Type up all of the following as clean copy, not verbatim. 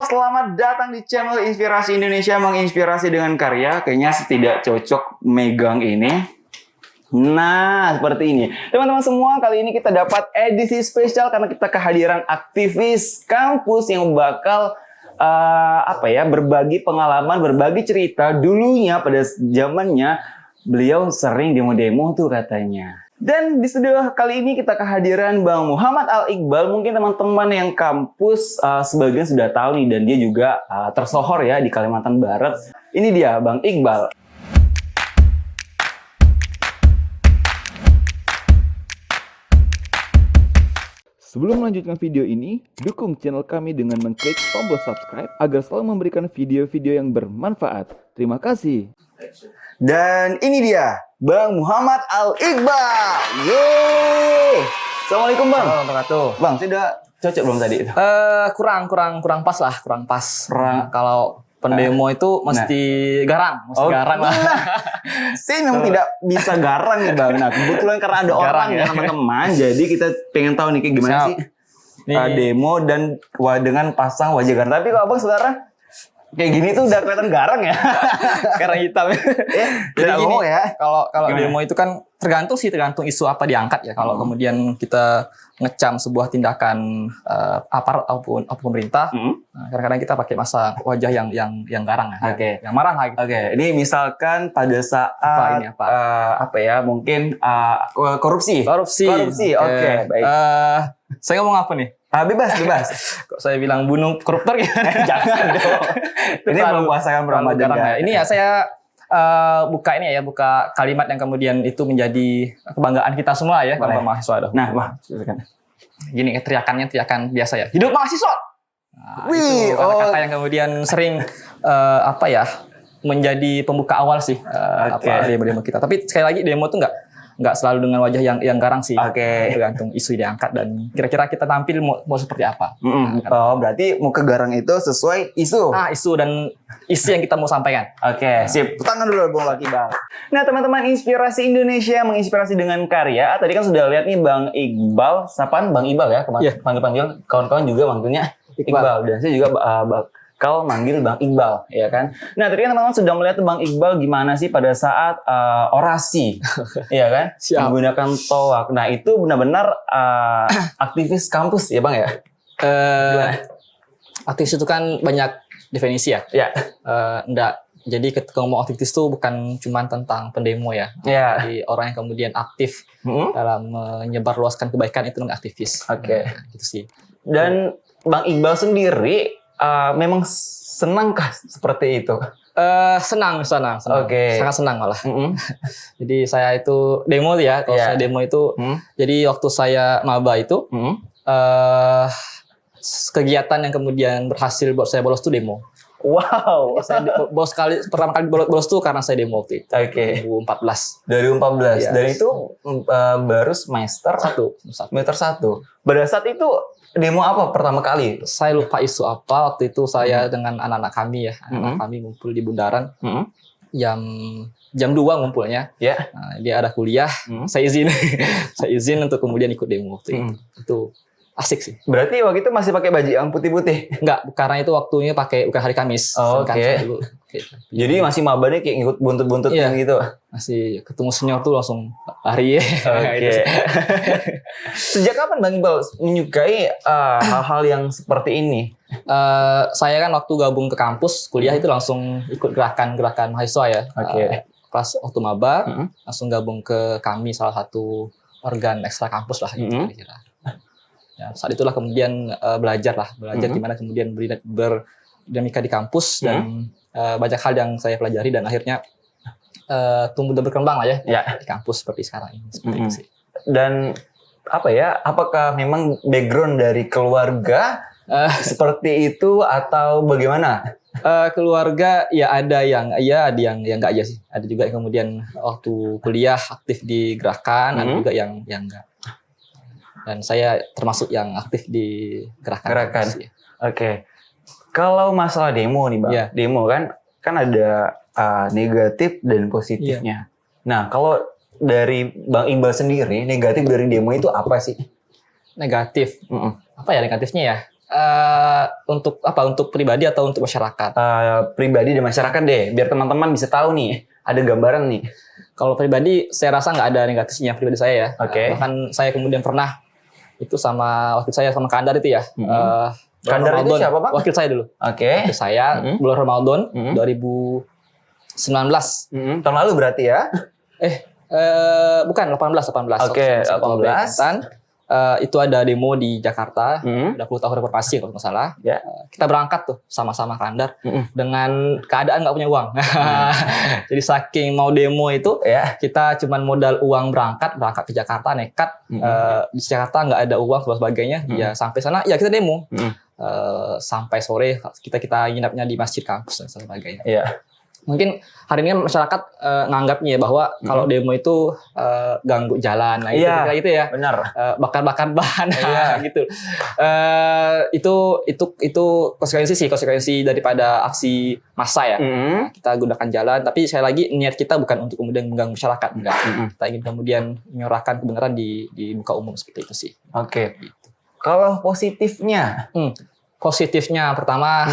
selamat datang di channel Inspirasi Indonesia, menginspirasi dengan karya. Kayaknya tidak cocok megang ini. Nah, seperti ini. Teman-teman semua, kali ini kita dapat edisi spesial karena kita kehadiran aktivis kampus yang bakal berbagi pengalaman, berbagi cerita. Dulunya pada zamannya beliau sering demo-demo tuh katanya. Dan di studio kali ini kita kehadiran Bang Muhammad Al-Iqbal. Mungkin teman-teman yang kampus sebagian sudah tahu nih, dan dia juga tersohor ya di Kalimantan Barat. Ini dia Bang Iqbal. Sebelum melanjutkan video ini, dukung channel kami dengan mengklik tombol subscribe agar selalu memberikan video-video yang bermanfaat. Terima kasih. Dan ini dia Bang Muhammad Al-Iqbal. Yeay. Assalamualaikum Bang. Assalamualaikum. Bang, sudah cocok belum tadi itu? Kurang pas lah, kurang pas. Kalau pendemo itu mesti garang, garang lah. Saya memang tidak bisa garang nih Bang. Nah, kebetulan karena ada orang ya, teman-teman, jadi kita pengen tahu nih kayak gimana sih demo dan dengan pasang wajah garang. Tapi kalau Abang saudara kayak gini tuh udah kelihatan garang ya. Garang hitam. Jadi gini ya. Kalau demo itu kan tergantung isu apa diangkat ya. Kalau kemudian kita ngecam sebuah tindakan aparat ataupun pemerintah, kadang-kadang kita pakai masa wajah yang garang ya. Oke. Yang marah lah gitu. Oke. Ini misalkan pada saat mungkin korupsi. Oke, baik. Saya ngomong apa nih? Bebas. Kok saya bilang bunuh koruptor ya? Jangan dong. Ini belum puasakan Ramadan ya. Ini ya saya buka kalimat yang kemudian itu menjadi kebanggaan kita semua ya, kalau mahasiswa. Nah, silakan. Gini, teriakan biasa ya. Hidup mahasiswa. Nah, wih, itu kata-kata yang kemudian sering menjadi pembuka awal sih demo kita. Tapi sekali lagi demo itu nggak selalu dengan wajah yang garang sih. Tergantung isu yang diangkat dan kira-kira kita tampil mau seperti apa. Berarti muka garang itu sesuai isu. Isu dan isi yang kita mau sampaikan. Sip. Tangan dulu Bang Iqbal. Nah, teman-teman, Inspirasi Indonesia menginspirasi dengan karya. Tadi kan sudah lihat nih Bang Iqbal, sapaan Bang Iqbal ya, panggil kawan-kawan juga manggilnya Iqbal. Dan saya juga bakal manggil Bang Iqbal, ya kan? Nah, tadi kan teman-teman sudah melihat Bang Iqbal gimana sih pada saat orasi, ya kan? Siap. Menggunakan toak. Nah, itu benar-benar aktivis kampus, ya Bang ya? Aktivis itu kan banyak definisi ya. Ya. Enggak. Jadi ketika ngomong aktivis itu bukan cuma tentang pendemo ya. Jadi orang yang kemudian aktif dalam menyebarluaskan kebaikan itu namanya aktivis. Gitu sih. Dan Bang Iqbal sendiri memang senangkah seperti itu? Senang. Sangat senang malah. Jadi saya itu demo ya. Kalau saya demo itu, jadi waktu saya maba itu, kegiatan yang kemudian berhasil buat saya bolos itu demo. Wow. Saya pertama kali bolos tuh karena saya demo waktu itu. 2014. Ya. Dan itu baru semester 1. Pada saat itu demo apa pertama kali? Saya lupa isu apa. Waktu itu saya dengan anak-anak kami ya. Anak kami ngumpul di Bundaran. Jam 2 ngumpulnya. Nah, dia ada kuliah. Saya izin. Saya izin untuk kemudian ikut demo waktu itu. Itu asik sih. Berarti waktu itu masih pakai baju yang putih-putih? Enggak, karena itu waktunya bukan hari Kamis. Jadi masih maba nih kayak ngikut buntut-buntut gitu? Masih ketemu senior tuh langsung lari. Sejak kapan Bang Iqbal menyukai hal-hal yang seperti ini? Saya kan waktu gabung ke kampus, kuliah itu langsung ikut gerakan mahasiswa ya. Pas waktu maba, langsung gabung ke kami, salah satu organ ekstra kampus lah gitu kira-kira. Ya, saat itulah kemudian belajar gimana kemudian berdinamika di kampus dan banyak hal yang saya pelajari dan akhirnya tumbuh dan berkembang lah ya di kampus seperti sekarang ini. Seperti itu sih. Dan apakah memang background dari keluarga seperti itu atau bagaimana? Keluarga ya ada yang enggak aja sih. Ada juga yang kemudian waktu kuliah aktif di gerakan, ada juga yang enggak. Dan saya termasuk yang aktif di gerakan. Kalau masalah demo nih Bang, demo kan ada negatif dan positifnya. Nah, kalau dari Bang Iqbal sendiri, negatif dari demo itu apa sih? Negatif? Apa ya negatifnya ya? Untuk apa? Untuk pribadi atau untuk masyarakat? Pribadi dan masyarakat deh, biar teman-teman bisa tahu nih, ada gambaran nih. Kalau pribadi, saya rasa nggak ada negatifnya pribadi saya ya. Oke. Bahkan saya kemudian pernah itu sama wakil saya sama Kandar itu ya. Kandar itu siapa, Pak? Wakil saya dulu. Oke. Wakil saya bulan Ramadan 2019. Tahun lalu berarti ya? Bukan 18. Oke, 18. Itu ada demo di Jakarta, ada 10 tahun reformasi kalau nggak salah. Ya. Kita berangkat tuh sama-sama Kandar dengan keadaan nggak punya uang. Jadi saking mau demo itu, kita cuman modal uang berangkat ke Jakarta nekat. Di Jakarta nggak ada uang dan sebagainya. Ya sampai sana, ya kita demo. Sampai sore kita nginapnya di masjid kampus dan sebagainya. Iya. Mungkin hari ini masyarakat nganggapnya bahwa kalau demo itu ganggu jalan, nah iya, gitu ya. Benar. Bakar-bakar bahan gitu. Itu konsekuensi daripada aksi massa ya. Kita gunakan jalan, tapi sekali lagi niat kita bukan untuk kemudian mengganggu masyarakat, enggak. Kita ingin kemudian menyuarakan kebenaran di muka umum seperti itu sih. Oke. Gitu. Kalau positifnya? Positifnya pertama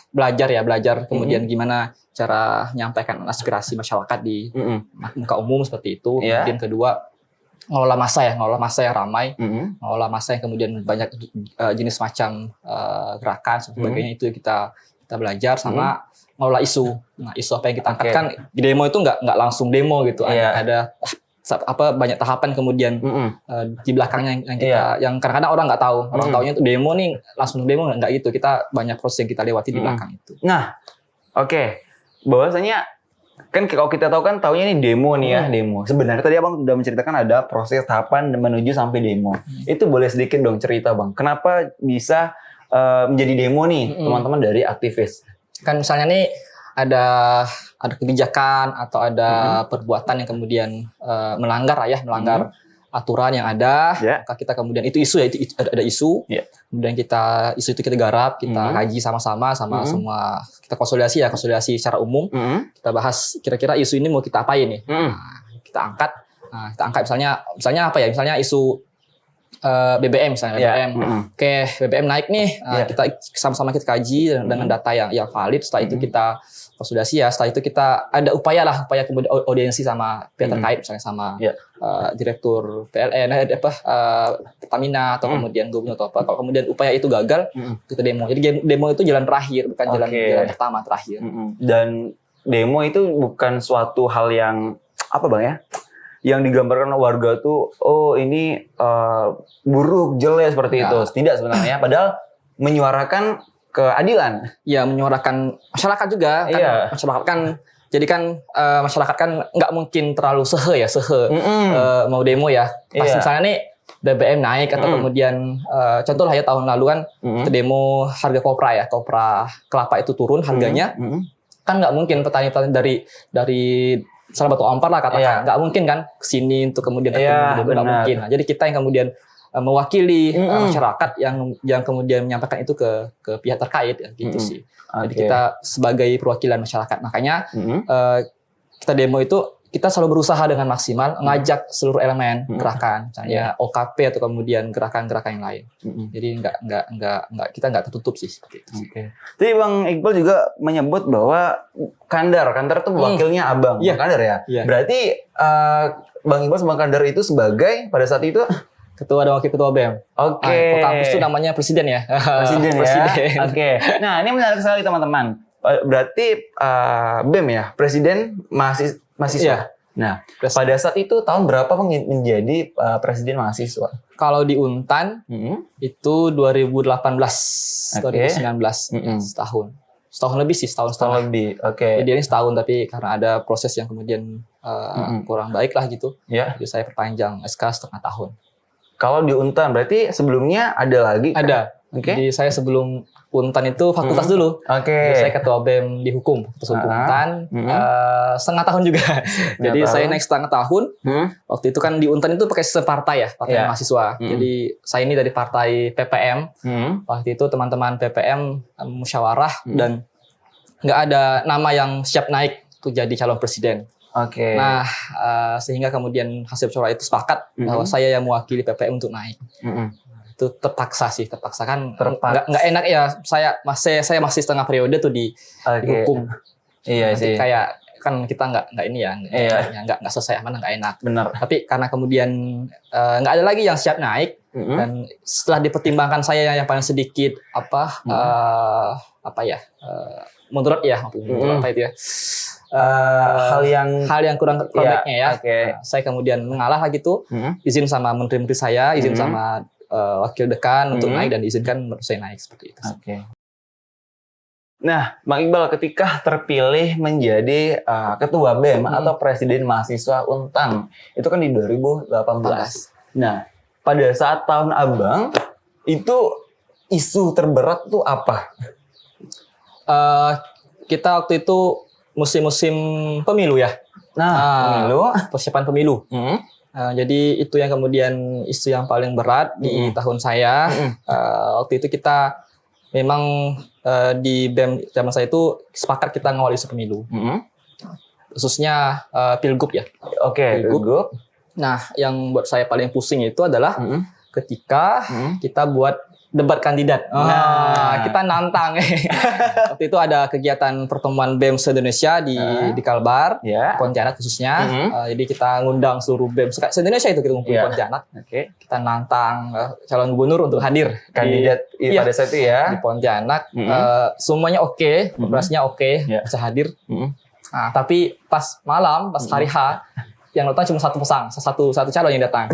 belajar kemudian gimana cara menyampaikan aspirasi masyarakat di muka umum seperti itu. Kemudian kedua ngelola massa yang ramai, ngelola massa yang kemudian banyak jenis macam gerakan sebagainya, itu kita belajar sama ngelola isu. Nah, isu apa yang kita angkat kan di demo itu nggak langsung demo gitu, ada banyak tahapan kemudian di belakangnya yang kadang-kadang orang nggak tahu. Orang taunya itu demo nih langsung demo, nggak gitu. Kita banyak proses yang kita lewati di belakang itu. Nah, bahwasanya kan kalau kita tahu kan taunya ini demo nih ya, demo. Sebenarnya tadi Abang sudah menceritakan ada proses tahapan menuju sampai demo. Itu boleh sedikit dong cerita, Bang. Kenapa bisa menjadi demo nih, teman-teman dari aktivis? Kan misalnya nih ada kebijakan atau ada perbuatan yang kemudian melanggar aturan yang ada, maka kita kemudian itu isu ya, itu ada isu, kemudian isu itu kita garap, kita kaji sama-sama semua, kita konsolidasi secara umum, kita bahas kira-kira isu ini mau kita apain nih, kita angkat misalnya apa ya, misalnya isu BBM misalnya, BBM naik nih, kita sama-sama kita kaji dengan data yang valid. Setelah itu kita konsolidasi setelah itu kita ada upaya kemudian audiensi sama pihak terkait, misalnya sama direktur PLN, Pertamina atau kemudian gubernur atau apa. Kalau kemudian upaya itu gagal, kita demo. Jadi demo itu jalan terakhir, bukan jalan pertama, terakhir. Dan demo itu bukan suatu hal yang apa, Bang ya? Yang digambarkan warga tuh, ini buruk, jelek seperti itu. Tidak sebenarnya, padahal menyuarakan keadilan. Ya, menyuarakan masyarakat juga. Masyarakat kan, jadi kan masyarakat kan nggak mungkin terlalu mau demo ya. Pas misalnya nih BBM naik atau kemudian contoh lah ya, tahun lalu kan demo harga kopra kelapa itu turun harganya. Kan nggak mungkin petani-petani dari salah batu ampar lah katakan, nggak mungkin kan kesini untuk kemudian nggak mungkin. Nah, jadi kita yang kemudian mewakili masyarakat yang kemudian menyampaikan itu ke pihak terkait gitu sih. Jadi kita sebagai perwakilan masyarakat, makanya kita demo itu kita selalu berusaha dengan maksimal ngajak seluruh elemen gerakan, misalnya OKP atau kemudian gerakan-gerakan yang lain. Jadi kita nggak tertutup sih seperti itu. Jadi Bang Iqbal juga menyebut bahwa Kandar itu wakilnya Abang, Bang Kandar ya. Berarti Bang Iqbal sama Kandar itu sebagai pada saat itu ketua dan wakil ketua BEM. Kalau kampus itu namanya presiden ya. Presiden. Nah, ini menarik sekali teman-teman. Berarti BEM ya, presiden mahasiswa. Nah, pada saat itu tahun berapa menjadi presiden mahasiswa? Kalau di Untan itu 2018, 2019, setahun lebih sih, setahun lebih. Jadi ini setahun, tapi karena ada proses yang kemudian kurang baik lah gitu. Jadi saya perpanjang SK setengah tahun. Kalau di Untan berarti sebelumnya ada lagi? Ada. Jadi saya sebelum Untan itu fakultas dulu. Jadi saya ketua BEM di hukum, Untan, setengah tahun juga. Jadi saya naik setengah tahun. Waktu itu kan di Untan itu pakai sistem partai ya, partai mahasiswa. Jadi saya ini dari partai PPM. Waktu itu teman-teman PPM musyawarah dan nggak ada nama yang siap naik untuk jadi calon presiden. Nah, sehingga kemudian hasil musyawarah itu sepakat bahwa saya yang mewakili PPM untuk naik. itu terpaksa kan nggak enak ya, saya masih setengah periode tuh dihukum. Iya nanti sih. Kayak kan kita nggak ini ya, nggak selesai mana nggak enak. Benar. Tapi karena kemudian nggak ada lagi yang siap naik, dan setelah dipertimbangkan saya yang paling sedikit menurut apa itu ya, hal yang kurang baiknya ya. Saya kemudian mengalah lagi tuh, izin sama menteri-menteri saya, izin sama wakil dekan untuk naik, dan diizinkan saya naik seperti itu. Nah, Bang Iqbal, ketika terpilih menjadi ketua BEM atau presiden mahasiswa Untang, itu kan di 2018. Nah, pada saat tahun Abang, itu isu terberat tuh apa? Kita waktu itu musim-musim pemilu ya. Pemilu. Persiapan pemilu. Jadi itu yang kemudian isu yang paling berat di tahun saya. Waktu itu kita memang di BEM zaman saya itu sepakat kita ngawal isu pemilu. Khususnya pilgub ya. Pilgub. Nah, yang buat saya paling pusing itu adalah ketika kita buat debat kandidat. Kita nantang. Waktu itu ada kegiatan pertemuan BEM se-Indonesia di Kalbar, Pontianak khususnya. Jadi kita ngundang seluruh BEM se-Indonesia itu, kita ngumpul di Pontianak. Kita nantang calon gubernur untuk hadir kandidat pada saat itu ya di Pontianak. Semuanya oke, operasinya oke, bisa hadir. Tapi pas malam, pas hari H, yang datang cuma satu calon yang datang.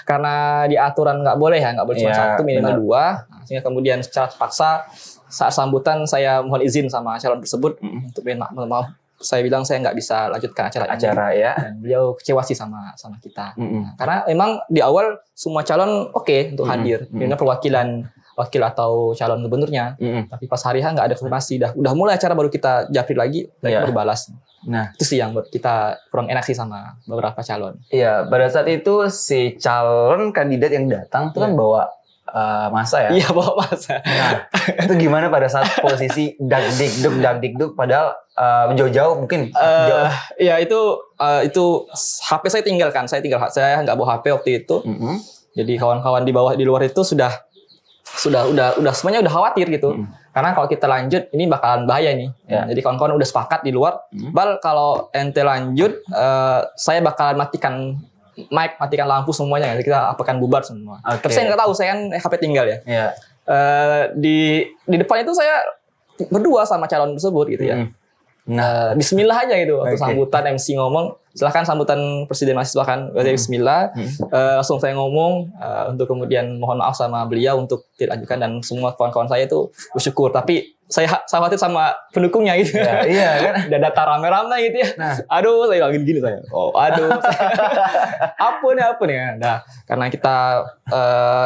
Karena di aturan nggak boleh cuma satu, minimal 2. Sehingga kemudian secara paksa saat sambutan saya mohon izin sama calon tersebut untuk maaf. Saya bilang saya nggak bisa lanjutkan acara ini. Dan beliau kecewa sih sama kita. Karena memang di awal semua calon oke untuk hadir. Karena wakil atau calon gubernurnya. Tapi pas hari H nggak ada konfirmasi. Udah mulai acara baru kita japri lagi, mereka baru balas. Nah, itu sih yang buat kita kurang enak sih sama beberapa calon. Iya, pada saat itu si calon kandidat yang datang itu kan bawa masa ya? Iya, bawa masa. Nah, itu gimana pada saat posisi dagdikduk padahal jauh-jauh mungkin? Ya itu HP saya tinggalkan. Saya nggak bawa HP waktu itu. Jadi kawan-kawan di luar itu sudah semuanya udah khawatir gitu. Karena kalau kita lanjut ini bakalan bahaya nih. Jadi kawan-kawan udah sepakat di luar. Bal, kalau ente lanjut, saya bakalan matikan mic, matikan lampu semuanya. Jadi kita akan bubar semua. Tapi saya nggak tahu, saya kan HP tinggal ya. Di depan itu saya berdua sama calon tersebut gitu ya. Nah, bismillah aja gitu waktu sambutan MC ngomong, silakan sambutan presiden mahasiswa kan, bismillah. Langsung saya ngomong untuk kemudian mohon maaf sama beliau untuk tidak lanjutkan, dan semua kawan-kawan saya itu bersyukur. Tapi saya khawatir sama pendukungnya gitu. Iya kan? Udah data rame-rame gitu ya. Aduh, saya lagi gini saya. Apa nih? Nah, karena kita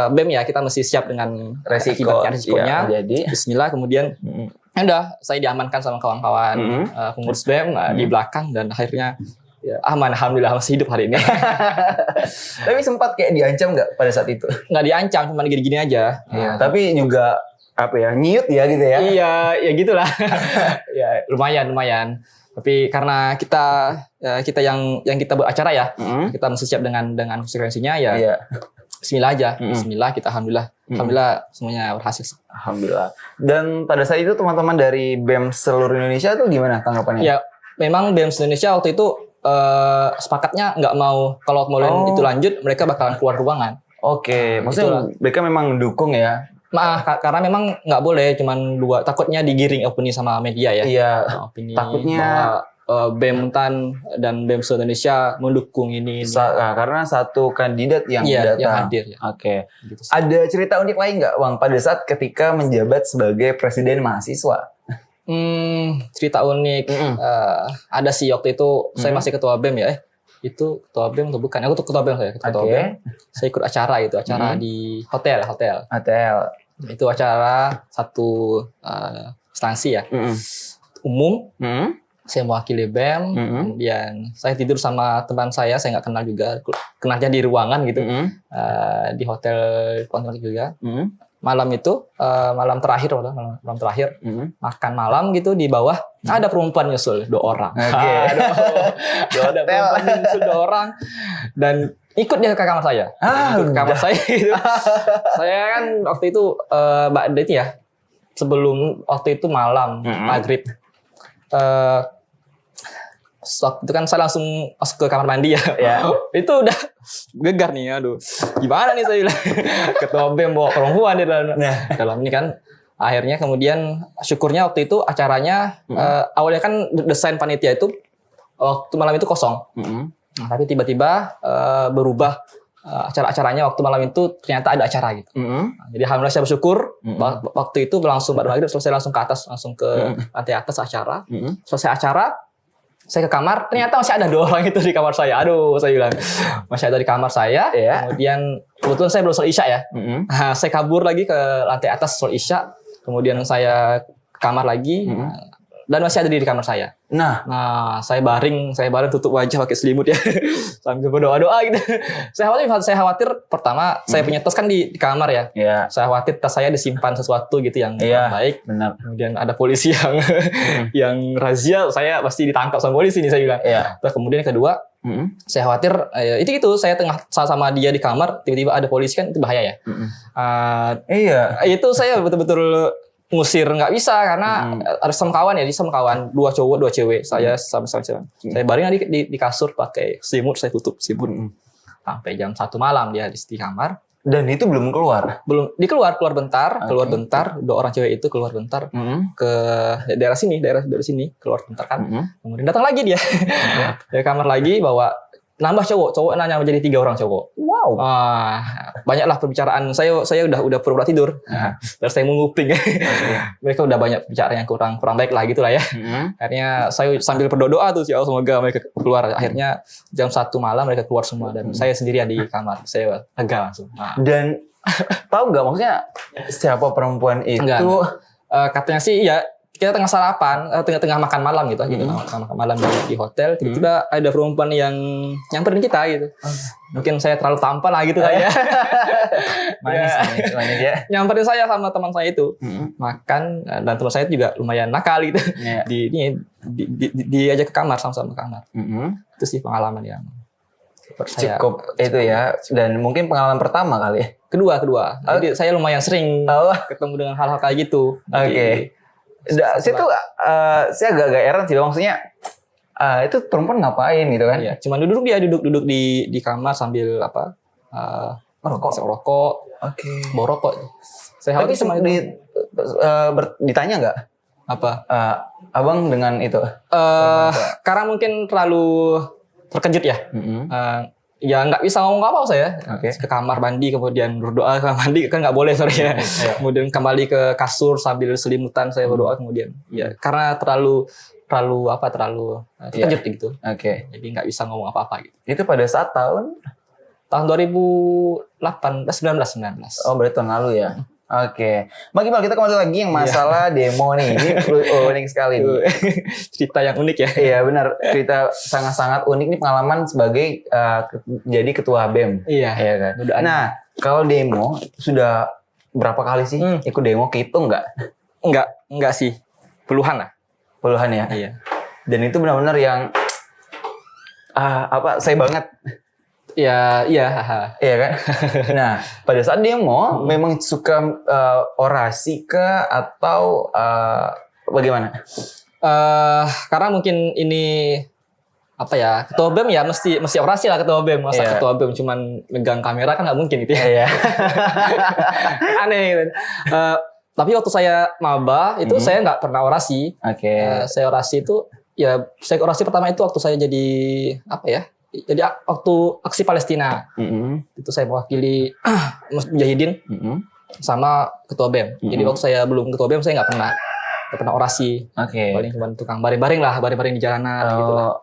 BEM ya, kita mesti siap dengan resikonya. Jadi bismillah, kemudian udah saya diamankan sama kawan-kawan pengurus BEM di belakang, dan akhirnya ya, aman, alhamdulillah masih hidup hari ini. Tapi sempat kayak diancam nggak pada saat itu? Nggak diancam, cuma gini-gini aja. Tapi juga nyiut ya gitu ya? Iya, ya gitulah. Ya lumayan. Tapi karena kita yang kita buat acara ya, kita mesti siap dengan konsekuensinya ya. Bismillah aja. Bismillah, kita alhamdulillah semuanya berhasil. Alhamdulillah. Dan pada saat itu teman-teman dari BEM seluruh Indonesia tuh gimana tanggapannya? Ya, memang BEM Indonesia waktu itu sepakatnya nggak mau, kalau itu lanjut mereka bakalan keluar ruangan. Maksudnya mereka memang mendukung ya? Karena memang nggak boleh cuman 2, takutnya digiring opini sama media ya. Iya. Opini takutnya BEM Untan dan BEM Indonesia mendukung ini. Karena satu kandidat yang datang. Yang hadir. Ya. Gitu. Ada cerita unik lain nggak, Bang, pada saat ketika menjabat sebagai presiden mahasiswa? Cerita unik. Ada sih waktu itu saya masih ketua BEM ya. Itu ketua BEM atau bukan? Aku tuh ketua BEM saya. Ketua BEM. Saya ikut acara di hotel. Itu acara satu instansi ya. Umum. Saya mewakili BEM, kemudian saya tidur sama teman saya nggak kenal juga, kenalnya di ruangan gitu, di hotel Pontianak juga. Malam itu, malam terakhir, makan malam gitu di bawah, ada perempuan nyusul 2 orang. Ada perempuan nyusul 2 orang, dan Ikut dia ke kamar saya. Ikut ke kamar saya gitu. Saya kan waktu itu Mbak Deti ya. Sebelum waktu itu malam maghrib. Waktu itu kan saya langsung masuk ke kamar mandi ya. Itu udah gegar nih, aduh. Gimana nih saya bilang. Ketua BEM bawa perempuan di dalam ini kan. Akhirnya kemudian syukurnya waktu itu acaranya awalnya kan desain panitia itu waktu malam itu kosong. Nah, tapi tiba-tiba berubah acara-acaranya waktu malam itu ternyata ada acara gitu. Nah, jadi alhamdulillah saya bersyukur waktu itu langsung pada maghrib selesai langsung ke atas, langsung ke lantai atas acara. Selesai acara saya ke kamar, ternyata masih ada 2 orang itu di kamar saya. Aduh, saya bilang masih ada di kamar saya. Kemudian kebetulan saya belum sholat isya ya. Nah, saya kabur lagi ke lantai atas sholat isya. Kemudian saya ke kamar lagi. Dan masih ada di kamar saya. Nah, saya baring tutup wajah pakai selimut ya. Sambil berdoa-doa gitu. Saya khawatir pertama saya punya tas kan di kamar ya. Saya khawatir tas saya disimpan sesuatu gitu yang baik. Benar. Kemudian ada polisi yang yang razia, saya pasti ditangkap sama polisi nih saya bilang. Terus kemudian yang kedua, saya khawatir itu saya tengah sama dia di kamar, tiba-tiba ada polisi kan itu bahaya ya. Itu saya betul-betul ngusir nggak bisa karena harus sama kawan ya, sama kawan 2 cowok 2 cewek, saya sama saya baring di kasur pakai selimut, saya tutup selimut sampai jam 1 malam dia di kamar. Dan itu belum keluar? Belum, keluar bentar, keluar bentar, 2 orang cewek itu keluar bentar ke daerah sini keluar bentar kan. Kemudian datang lagi dia dari kamar lagi bawa nambah cowok nanya menjadi 3 orang cowok. Wow. Banyaklah pembicaraan. Saya udah pura-pura tidur. Terus saya menguping. Mereka udah banyak pembicaraan yang kurang baik lah gitulah ya. Akhirnya saya sambil berdoa tuh ya Allah semoga mereka keluar. Akhirnya jam 1 malam mereka keluar semua dan saya sendirian di kamar. Saya lega langsung. Dan tahu nggak maksudnya siapa perempuan itu? Enggak. Katanya sih ya kita tengah sarapan, tengah makan malam gitu, makan malam di hotel, tiba-tiba ada perempuan yang nyamperin kita gitu. Mungkin saya terlalu tampan lah gitu kayak. Manis ya. Nyamperin saya sama teman saya itu makan, dan teman saya juga lumayan nakal gitu. Diajak ke kamar sama-sama ke kamar. Itu sih pengalaman yang cukup itu ya, dan mungkin pengalaman pertama kali ya. Kedua. Jadi saya lumayan sering ketemu dengan hal-hal kayak gitu. Saya tuh saya agak heran sih, maksudnya itu perempuan ngapain gitu kan? Cuma duduk di kamar sambil merokok. Bawa rokok. Saya tapi sama itu. Ditanya nggak? Apa? Abang dengan itu? Karena mungkin terlalu terkejut ya. Ya nggak bisa ngomong apa saya. Ke kamar mandi kemudian berdoa, ke kamar mandi kan nggak boleh ya. Kemudian kembali ke kasur sambil selimutan saya berdoa kemudian. Ya karena terlalu terkejut gitu. Jadi nggak bisa ngomong apa-apa gitu. Itu pada saat tahun 2019. Oh berarti tahun lalu ya. Bang Iqbal, kita kembali lagi yang masalah demo nih. Ini unik sekali nih. Cerita yang unik ya. Iya benar, cerita sangat-sangat unik nih pengalaman sebagai jadi ketua BEM. Iya kan. Nah, kalau demo sudah berapa kali sih ikut demo? Kehitung nggak? Enggak sih. Puluhan lah. Puluhan ya. Iya. Dan itu benar-benar yang saya banget. Iya kan. Nah, pada saat demo memang suka orasi kah atau bagaimana? Karena mungkin ini ketua BEM ya mesti orasi lah ketua BEM. Masa ketua BEM cuman megang kamera kan nggak mungkin gitu ya. Aneh gitu. Tapi waktu saya maba itu saya nggak pernah orasi. Saya orasi itu saya orasi pertama itu waktu saya jadi jadi waktu aksi Palestina. Itu saya mewakili Mujahidin sama ketua BEM. Jadi waktu saya belum ketua BEM saya nggak pernah orasi. Paling cuma tukang baring-baring di jalanan gitu lah.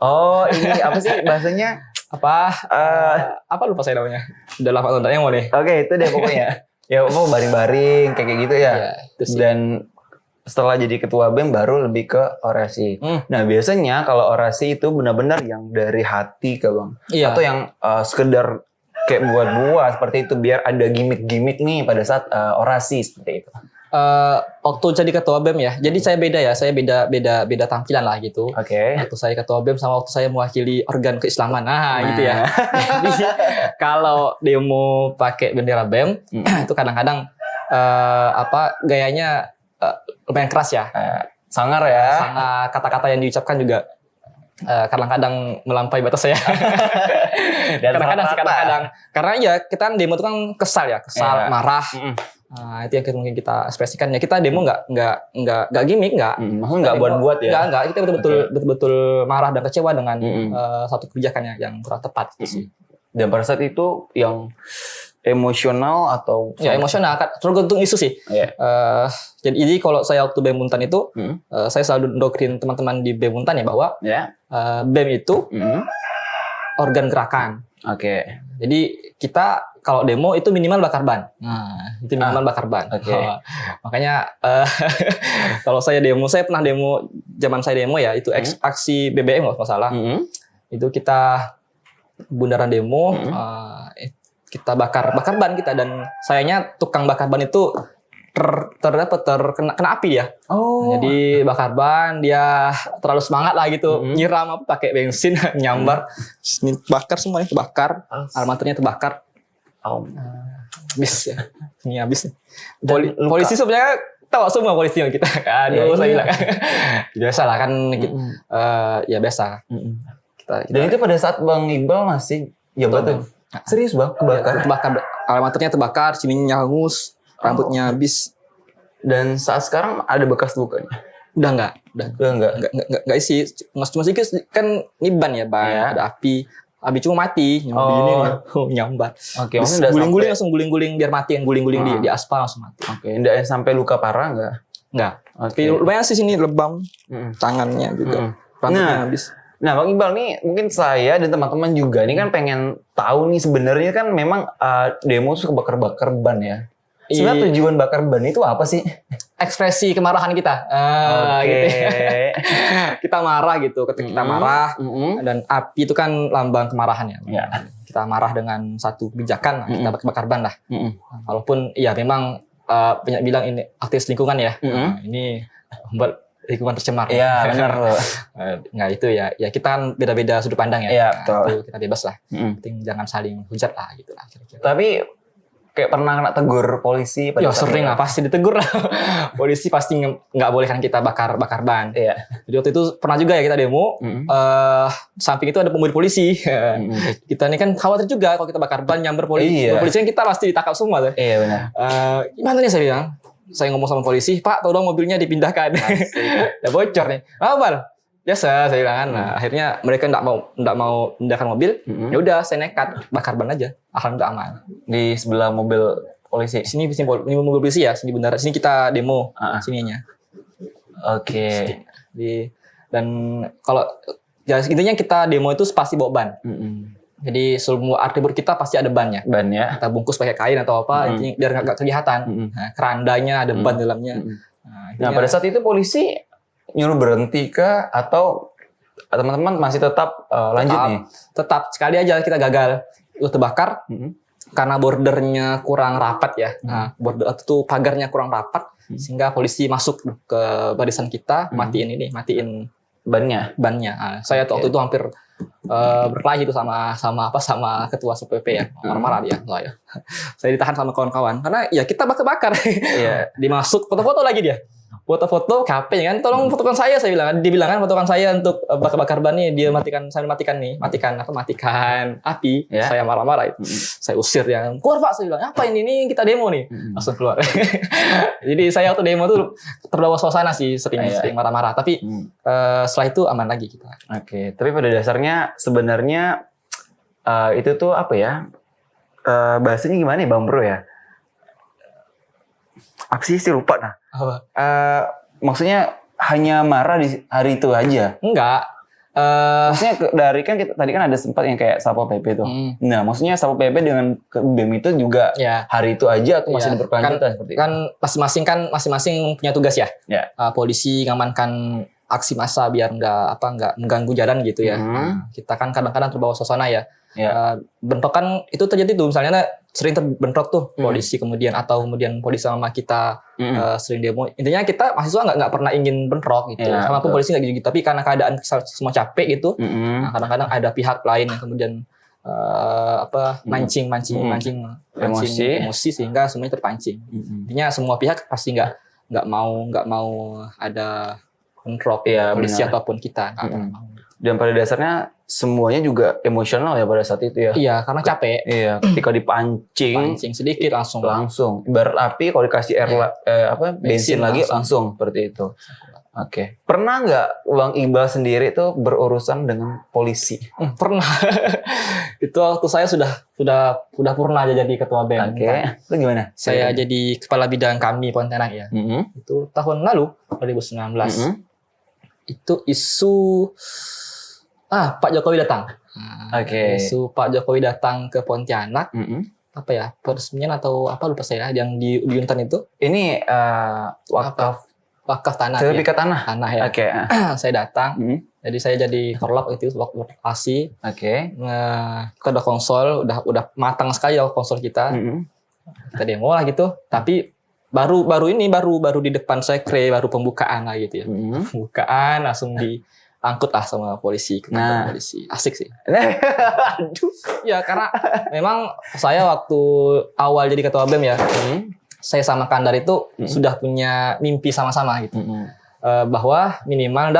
Ini apa sih bahasanya? Apa lupa saya namanya. Udah lama tahun yang mau nih. Itu deh pokoknya. Ya mau baring-baring kayak gitu ya. Dan setelah jadi ketua BEM baru lebih ke orasi. Nah biasanya kalau orasi itu benar-benar yang dari hati Bang. Atau yang sekedar kayak buat seperti itu biar ada gimmick-gimmick nih pada saat orasi seperti itu. waktu jadi ketua BEM ya. Jadi saya beda tampilan lah gitu. Oke. Waktu saya ketua BEM sama waktu saya mewakili organ keislaman. Nah. Gitu ya. Jadi kalau demo pakai bendera BEM itu kadang-kadang gayanya lumayan keras ya. Sangar ya. Sangat kata-kata yang diucapkan juga kadang-kadang melampaui batas saya. kadang-kadang karena ya kita demo itu kan kesal, marah. Nah, itu yang mungkin kita ekspresikan ya. Kita demo nggak gimmick, maksudnya nggak buat-buat ya. Nggak, kita betul-betul marah dan kecewa dengan satu kebijakan yang kurang tepat gitu sih. Dan pada saat itu yang emosional atau ya emosional, tergantung isu sih. Jadi kalau saya waktu BEM Untan itu saya selalu doktrin teman-teman di BEM Untan ya bahwa BEM itu organ gerakan. Oke. Jadi kita kalau demo itu minimal bakar ban. Nah, itu minimal bakar ban. Makanya kalau saya pernah demo zaman saya demo ya, itu aksi BBM kalau nggak salah. Itu kita bundaran demo, kita bakar ban kita, dan sayangnya tukang bakar ban itu kena api ya. Jadi bakar ban dia terlalu semangat lah gitu, nyiram pakai bensin nyambar, bakar semuanya terbakar, armaturnya terbakar. Habis ya. Ini habis nih. Polisi sebenarnya tahu semua polisi kita. Aduh, saya bilang. Biasa lah kan ya biasa. Kita. Dan itu pada saat Bang Iqbal masih jabat tuh. Serius Bang, kebakar. Armaturnya terbakar, sininya hangus, rambutnya habis. Dan saat sekarang ada bekas lukanya? Udah enggak sih. Cuma sedikit kan ini ban ya, ada api. Abi cuma mati, nyambar. Oke, guling-guling langsung guling-guling biar mati, yang guling-guling di aspal langsung mati. Oke, enggak sampai luka parah enggak? Enggak. Tapi lumayan sih sini lebam, tangannya juga. Rambutnya habis. Nah, Bang Iqbal nih, mungkin saya dan teman-teman juga nih kan pengen tahu nih sebenarnya kan memang demo itu bakar-bakar ban ya. Sebenarnya tujuan bakar ban itu apa sih? Ekspresi kemarahan kita. Gitu. Kita marah gitu. Ketika kita marah, dan api itu kan lambang kemarahan ya. Kita marah dengan satu kebijakan, kita bakar ban lah. Walaupun ya memang banyak bilang ini aktivis lingkungan ya. Ini membuat lingkungan tercemar. Iya, benar loh. Nggak itu ya. Ya kita kan beda-beda sudut pandang ya. Iya, betul. Itu kita bebas lah. Penting jangan saling hujat lah gitu lah kira-kira. Tapi kayak pernah kena tegur polisi? Ya sering lah, pasti ditegur lah. Polisi pasti nggak bolehkan kita bakar ban. Iya. Jadi waktu itu pernah juga ya kita demo, samping itu ada pemuda polisi. Kita ini kan khawatir juga kalau kita bakar ban nyamber polisi. Polisi kan kita pasti ditangkap semua tuh. Iya benar. Gimana nih saya bilang? Saya ngomong sama polisi, Pak, tolong mobilnya dipindahkan. Udah bocor nih. Apa? Biasa saya bilang kan. Nah, akhirnya mereka nggak mau pindahkan mobil. Ya udah, saya nekat bakar ban aja. Alhamdulillah aman. Di sebelah mobil polisi. Ini mobil polisi ya, sini benar. Sini kita demo sininya. Oke. Dan kalau ya intinya kita demo itu pasti bawa ban. Jadi semua atribut kita pasti ada bannya. Bannya. Kita bungkus pakai kain atau apa, intinya biar nggak kelihatan. Nah, kerandanya ada ban dalamnya. Nah, pada saat itu polisi nyuruh berhenti kah atau teman-teman masih tetap lanjut nih? Tetap, sekali aja kita gagal. Itu terbakar karena bordernya kurang rapat ya. Nah, border itu pagarnya kurang rapat sehingga polisi masuk ke barisan kita, matiin bannya. Nah, saya waktu itu hampir berkelahi itu sama ketua SPP ya, marah-marah dia lah ya. Saya ditahan sama kawan-kawan karena ya kita bakar-bakar. Dimasuk foto-foto lagi dia. Foto-foto HP kan, tolong fotokan saya bilang. Dia bilang kan fotokan saya untuk bakar-bakar ban nih, dia matikan api. Saya marah-marah itu. Saya usir yang keluar Pak, saya bilang. Apa ini kita demo nih. Langsung keluar. Jadi saya waktu demo tuh terbawa suasana sih, sering marah-marah, tapi setelah itu aman lagi kita. Oke, tapi pada dasarnya sebenarnya itu tuh apa ya? Bahasanya gimana ya Bang Bro ya? Aksi sih lupa nah. Maksudnya hanya marah di hari itu aja? Enggak. Maksudnya dari kan kita tadi kan ada sempat yang kayak Satpol PP tuh. Nah, maksudnya Satpol PP dengan BEM itu juga hari itu aja atau masih berkelanjutan seperti itu? Kan masing-masing punya tugas ya. Polisi ngamankan aksi massa biar nggak mengganggu jalan gitu ya. Kita kan kadang-kadang terbawa suasana ya. Bentrokan itu terjadi tuh misalnya sering terbentrok tuh polisi kemudian polisi sama kita sering demo. Intinya kita mahasiswa nggak pernah ingin bentrok gitu. Iya, Sama pun betul. polisi nggak gitu. Tapi karena keadaan semua capek gitu, nah, kadang-kadang ada pihak lain yang kemudian mancing emosi sehingga semuanya terpancing. Intinya semua pihak pasti nggak mau ada bentrok Iya, polisi benar. ataupun kita. Nggak pernah mau. Dan pada dasarnya semuanya juga emosional ya pada saat itu ya. Iya, karena capek. Iya, ketika dipancing Pancing sedikit langsung. ibarat api kalau dikasih bensin Bensin lagi langsung. langsung seperti itu. Oke. Pernah nggak Bang Iqbal sendiri tuh berurusan dengan polisi? Pernah. Itu waktu saya sudah pernah aja jadi ketua BEM. Oke. Itu gimana? Saya jadi kepala bidang kami Pontianak ya. Itu tahun lalu 2019. Itu isu Pak Jokowi datang. Oke. Isu Pak Jokowi datang ke Pontianak. Apa ya? Peresmian atau apa lupa saya yang di Untan itu. Ini Wakaf tanah. sertifikat tanah. Tanah ya. Oke. Saya datang. Jadi saya jadi korlap itu waktu lokasi. Oke. Kita udah konsol, udah matang sekali ya konsol kita. Kita demo lah gitu. Tapi baru di depan sekre, baru pembukaan lah gitu ya. Pembukaan langsung diangkut lah sama polisi ke kantor polisi. Asik sih. Aduh. Ya karena memang saya waktu awal jadi ketua BEM ya, saya sama Kandar itu sudah punya mimpi sama-sama gitu. Bahwa minimal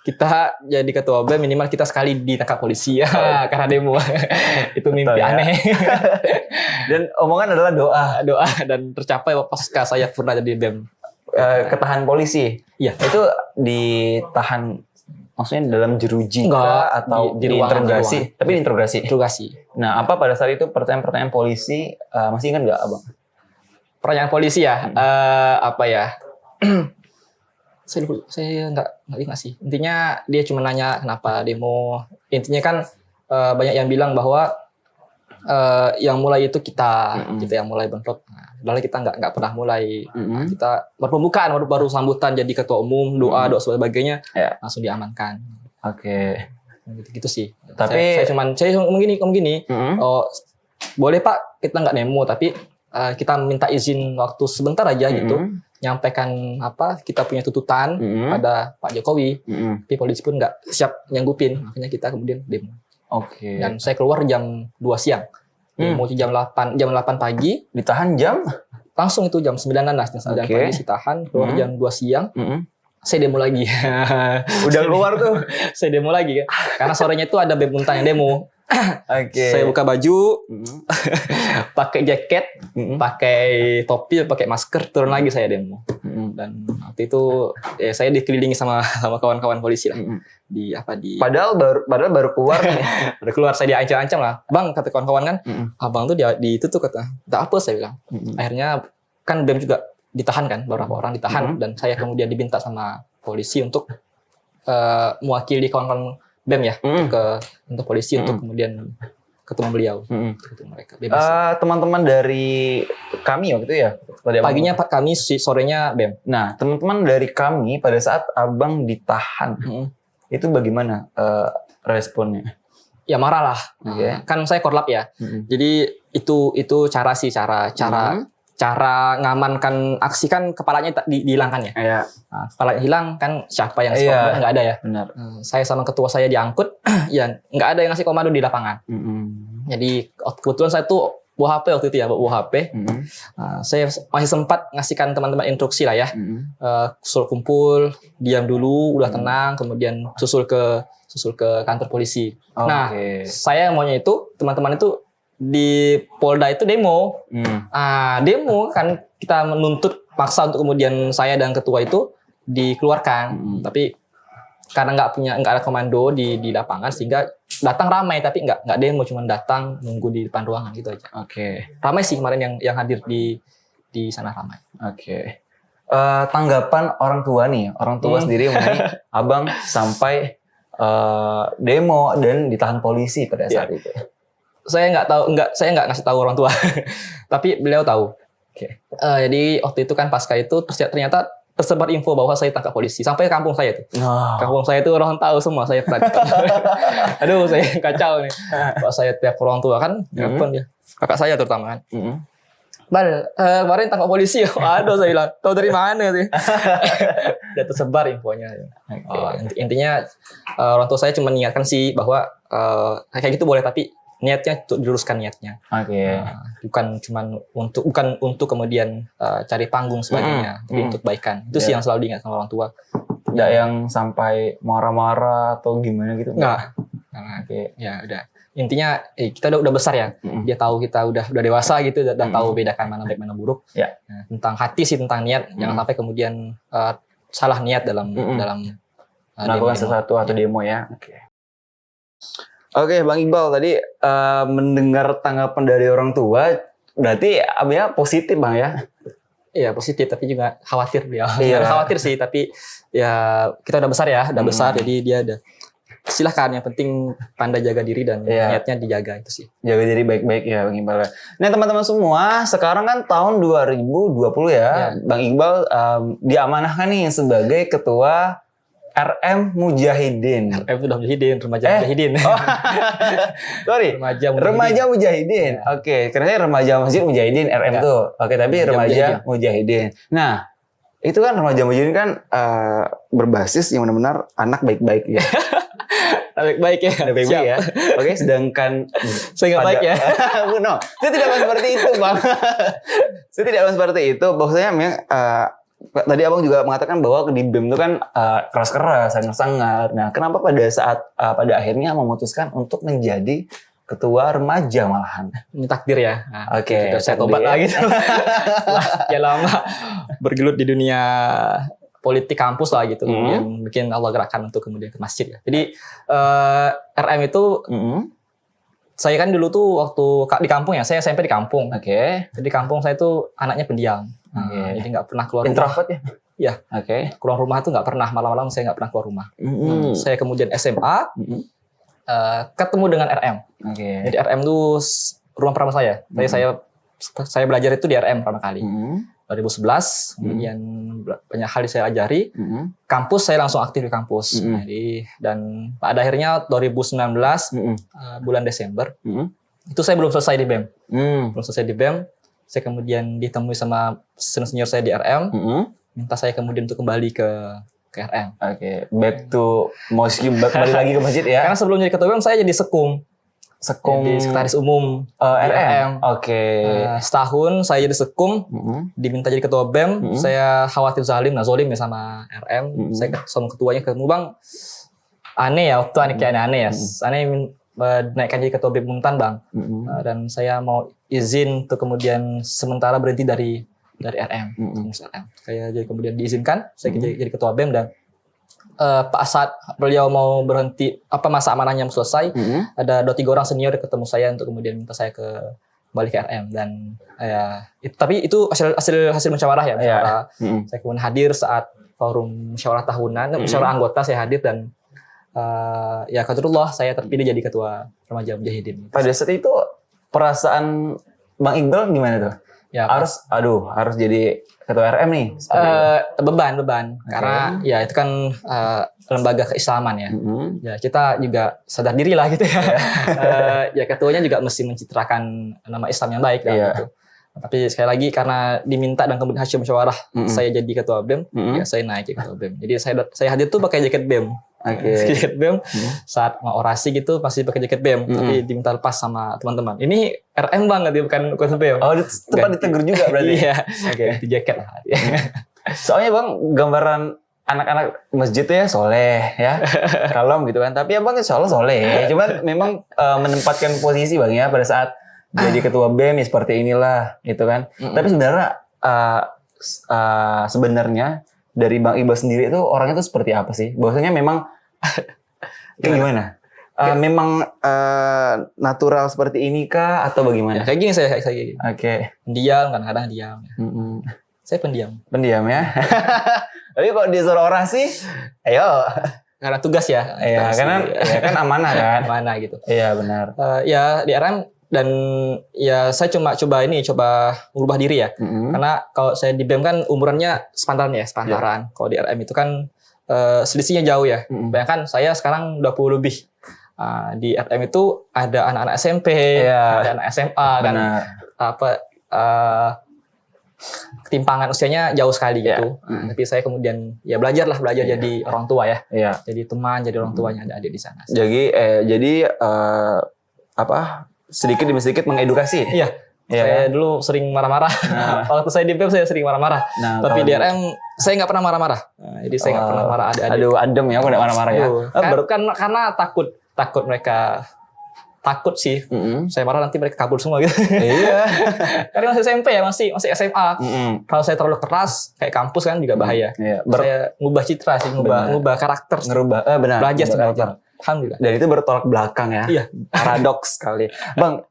kita jadi ketua BEM minimal kita sekali ditangkap polisi ya karena demo. Itu mimpi Betul, ya. aneh. Dan omongan adalah Doa dan tercapai pasca saya pernah jadi BEM. ketahan polisi. Iya. Itu ditahan maksudnya dalam jeruji Enggak, atau di ruangan, diinterogasi? di ruangan. Tapi diinterogasi. Interogasi. Nah, apa pada saat itu pertanyaan-pertanyaan polisi masih ingat nggak, Abang? Pertanyaan polisi ya, apa ya? saya nggak ingat sih. Intinya dia cuma nanya kenapa demo. Intinya kan banyak yang bilang bahwa yang mulai itu kita yang mulai bentrok. Nah, padahal kita nggak pernah mulai. Kita baru pembukaan, baru sambutan jadi ketua umum, doa sebagainya, langsung diamankan. Oke. Gitu sih. Tapi saya ngomong gini. Oh, boleh Pak, kita nggak demo, tapi kita minta izin waktu sebentar aja gitu, nyampaikan kita punya tuntutan pada Pak Jokowi, tapi polisi pun nggak siap nyanggupin, makanya kita kemudian demo. Oke. Dan saya keluar jam 2 siang, demo jam 8 pagi, Ditahan jam? langsung itu jam 9-an lah, jam 9 Oke. pagi ditahan, keluar jam 2 siang, saya demo lagi. Udah keluar tuh. Saya demo lagi kan, karena sorenya itu ada BEM Untan yang demo. Oke. Saya buka baju, pakai jaket, pakai topi, pakai masker, turun lagi saya demo. Dan waktu itu saya dikelilingi sama kawan-kawan polisi lah. Padahal baru keluar nih. Udah keluar, saya diancam-ancam lah. Bang, kata kawan-kawan kan, abang tuh di itu tuh kata, tak apa saya bilang. Akhirnya kan BEM juga ditahan kan, beberapa orang ditahan, dan saya kemudian diminta sama polisi untuk mewakili kawan-kawan BEM ya, untuk polisi untuk kemudian ketemu beliau, ketemu mereka. Bebas. Teman-teman dari kami waktu itu ya? Paginya Pak kami, sorenya BEM. Nah, teman-teman dari kami pada saat abang ditahan, itu bagaimana responnya? Ya marah lah. Oke. Kan saya korlap ya. Jadi itu cara ngamankan aksi kan kepalanya dihilangkan ya. Iya. Nah, kepalanya hilang kan siapa yang ngasih Iya. komando, nggak ada ya. Benar. Saya sama ketua saya diangkut, ya nggak ada yang ngasih komando di lapangan. Jadi kebetulan saya tuh bawa HP waktu itu ya, bawa HP. Saya masih sempat ngasihkan teman-teman instruksi lah ya. Suruh kumpul, diam dulu, udah tenang, kemudian susul ke kantor polisi. Nah, saya maunya itu teman-teman itu di Polda itu demo. Demo kan kita menuntut paksa untuk kemudian saya dan ketua itu dikeluarkan. Tapi karena nggak ada komando di lapangan sehingga datang ramai tapi nggak demo, cuma datang nunggu di depan ruangan gitu aja. Oke. Ramai sih kemarin yang hadir di sana ramai. Oke. Tanggapan orang tua nih, orang tua sendiri mengenai abang sampai demo dan ditahan polisi pada saat itu. Saya nggak ngasih tahu orang tua, tapi beliau tahu. Oke. Jadi waktu itu kan pasca itu ternyata tersebar info bahwa saya tangkap polisi sampai ke kampung saya tuh. Oh. Kampung saya tuh orang tahu semua saya pernah ditangkap. Aduh, saya kacau nih. Kalau saya tiap orang tua kan, telepon dia. Kakak saya terutama kan. Bal, kemarin tangkap polisi. Waduh, saya bilang, tahu dari mana sih? Udah tersebar infonya. Intinya orang tua saya cuma niatkan sih bahwa kayak gitu boleh, tapi niatnya untuk diluruskan niatnya. Oke. Bukan untuk kemudian cari panggung sebagainya, tapi untuk kebaikan. Itu sih yang selalu diingat sama orang tua. Tidak yang sampai marah-marah atau gimana gitu? Enggak. Oke. Ya udah. Intinya kita udah besar ya. Dia tahu kita udah dewasa gitu, udah tahu bedakan mana baik mana buruk. Ya. Nah, tentang hati sih, tentang niat. Jangan sampai kemudian salah niat dalam melakukan sesuatu atau demo ya. Oke, Bang Iqbal tadi mendengar tanggapan dari orang tua, berarti ya positif Bang ya? Iya positif, tapi juga khawatir dia. Iya. Khawatir sih, tapi ya kita udah besar ya, udah besar, jadi dia ada. Silahkan, yang penting pandai jaga diri dan niatnya dijaga, itu sih. Jaga diri baik-baik ya Bang Iqbal. Nah teman-teman semua, sekarang kan tahun 2020 ya. Bang Iqbal diamanahkan nih sebagai ketua RM Mujahidin. RM itu udah Mujahidin, remaja Mujahidin. Oh, sorry. Remaja Mujahidin. Oke, karena remaja Masjid Mujahidin RM tuh. Oke, tapi remaja Mujahidin. Nah, itu kan remaja Mujahidin kan berbasis yang benar-benar anak baik-baik ya. Baik-baik ya. Baik-baik ya. Oke, sedangkan saya nggak baik ya. No, saya tidak akan seperti itu, Bang. Saya tidak akan seperti itu. Bahwasanya memang tadi Abang juga mengatakan bahwa di BEM itu kan keras-keras, sangat-sangat. Nah, kenapa pada saat pada akhirnya memutuskan untuk menjadi ketua remaja malahan? Ini takdir ya. Nah, Oke. Saya tobat lagi. Ya lama bergelut di dunia politik kampus lah gitu. Kemudian bikin Allah gerakan untuk kemudian ke masjid ya. Jadi RM itu saya kan dulu tuh waktu di kampung ya. Saya SMP di kampung. Oke. Jadi kampung saya tuh anaknya pendiam. Jadi nggak pernah keluar introvert rumah. Ya. Oke. Keluar rumah tuh nggak pernah, malam-malam saya nggak pernah keluar rumah. Saya kemudian SMA ketemu dengan RM. Jadi RM tuh rumah pertama saya. Saya belajar itu di RM pertama kali. 2011 kemudian banyak hal yang saya ajari. Kampus saya langsung aktif di kampus. Jadi dan pada akhirnya 2019 bulan Desember itu saya belum selesai di BEM. Belum selesai di BEM. Saya kemudian ditemui sama senior saya di RM, minta saya kemudian untuk kembali ke RM. Oke, back to mosque, kembali lagi ke masjid ya. Karena sebelum jadi ketua BEM saya jadi sekum. Jadi sekretaris umum RM. Oke. Setahun saya jadi sekum, diminta jadi ketua BEM. Saya khawatir zalim ya sama RM. Saya sama ketuanya ketemu Bang. Aneh ya, waktu kayak aneh ya. Aneh naikkan jadi ketua BEM Muntan Bang. Dan saya mau izin untuk kemudian sementara berhenti dari RM. Saya jadi kemudian diizinkan, saya jadi ketua BEM dan saat beliau mau berhenti masa amanahnya selesai, ada 2-3 orang senior ketemu saya untuk kemudian minta saya kembali ke RM dan tapi itu hasil musyawarah ya. Saya kemudian hadir saat forum musyawarah tahunan, musyawarah anggota saya hadir dan ya qadarullah saya terpilih jadi ketua remaja Mujahidin. Pada saat itu perasaan Bang Iqbal gimana tuh? Ya, harus jadi ketua RM nih. Beban karena ya itu kan lembaga keislaman ya. Ya kita juga sadar diri lah gitu ya. Ya ketuanya juga mesti mencitrakan nama Islam yang baik gitu. Tapi sekali lagi karena diminta dan kemudian hasil musyawarah saya jadi ketua BEM, ya saya naik jadi ketua BEM. Jadi saya hadir tuh pakai jaket BEM. Jaket BEM saat mau orasi gitu pasti pakai jaket BEM, tapi diminta lepas sama teman-teman. Ini RM banget ya, bukan BEM. Oh, tempat ditegur juga berarti. Iya. Di jaket lah. Soalnya Bang gambaran anak-anak masjid tuh ya soleh ya, kalem gitu kan. Tapi Abang insya Allah soleh. Cuman memang menempatkan posisi Bang ya pada saat jadi ketua BEM ya seperti inilah gitu kan. Tapi sebenarnya dari Bang Iqbal sendiri itu orangnya tuh seperti apa sih? Bahwasanya memang gimana? Memang natural seperti ini kah atau bagaimana? Ya, kayak gini saya gini. Oke. Pendiam, kadang-kadang diam. Saya pendiam. Pendiam ya. Tapi kok disuruh orasi, ayo. Karena tugas ya. Iya, karena ya kan amanah kan. Amanah gitu. Iya benar. Ya di RM dan ya saya coba merubah diri ya. Karena kalau saya di BEM kan umurannya sepantaran. Kalau di RM itu kan selisihnya jauh ya. Bayangkan saya sekarang 20 lebih. Di RM itu ada anak-anak SMP, ada anak SMA kan. Ketimpangan usianya jauh sekali gitu. Tapi saya kemudian ya belajar jadi orang tua ya. Jadi teman, jadi orang tuanya ada adik di sana. Jadi sedikit demi sedikit mengedukasi. Iya. Saya dulu sering marah-marah. Waktu saya di BEM saya sering marah-marah. Tapi di RM saya nggak pernah marah-marah. Jadi saya nggak pernah marah adik-adik. Aduh, adem ya, aku nggak marah-marah ya. Karena takut mereka. Takut sih, saya marah nanti mereka kabur semua gitu. Iya. Karena masih SMP ya, masih SMA. Kalau saya terlalu keras, kayak kampus kan juga bahaya. Saya ngubah citra sih, ngubah karakter. Benar. Belajar sih belajar. Alhamdulillah. Dan itu bertolak belakang ya. Iya. Paradoks sekali. Bang,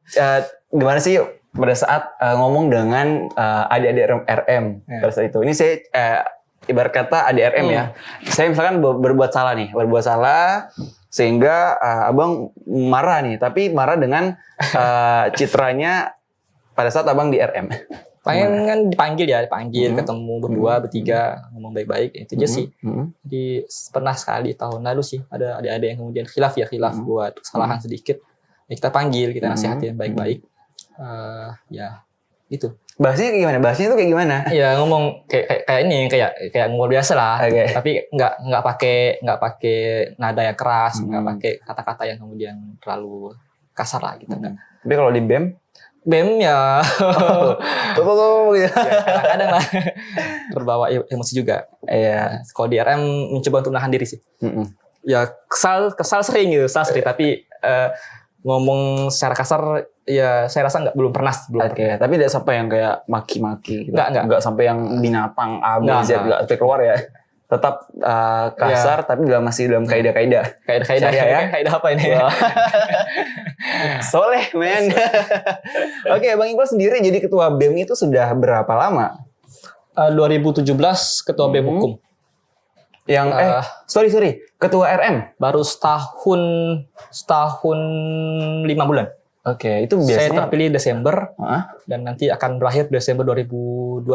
gimana sih pada saat ngomong dengan adik-adik RM pada saat itu? Ini saya ibarat kata adik RM ya. Saya misalkan berbuat salah sehingga abang marah nih, tapi marah dengan citranya pada saat abang di RM. Pengen kan dipanggil ketemu berdua bertiga ngomong baik-baik itu aja sih. Jadi pernah sekali tahun lalu sih ada adik-adik yang kemudian khilaf buat kesalahan sedikit. Ya, kita panggil, kita nasihatin baik-baik. Ya itu. Bahasnya kayak gimana? Bahasnya itu kayak gimana? Ya ngomong kayak ngomong biasa lah. Tapi nggak pakai nada yang keras, nggak pakai kata-kata yang kemudian terlalu kasar lah gitu. Tapi kalau di BEM ya gitu. Ya, kadang-kadang lah terbawa emosi juga. Iya. Kalau di RM mencoba untuk menahan diri sih. Ya kesal sering tapi ngomong secara kasar ya saya rasa belum pernah. Tapi tidak sampai yang kayak maki-maki gitu. Enggak sampai yang binatang A B Z enggak sampai keluar ya. Tetap kasar tapi masih dalam kaidah-kaidah. Kaidah ya. Kaidah apa ini? Soleh, men. Oke, Bang Iqbal sendiri jadi ketua BEM itu sudah berapa lama? 2017 ketua BEM Hukum. Yang sorry, ketua RM baru setahun 5 bulan. Oke, itu biasanya saya terpilih Desember dan nanti akan berakhir Desember 2020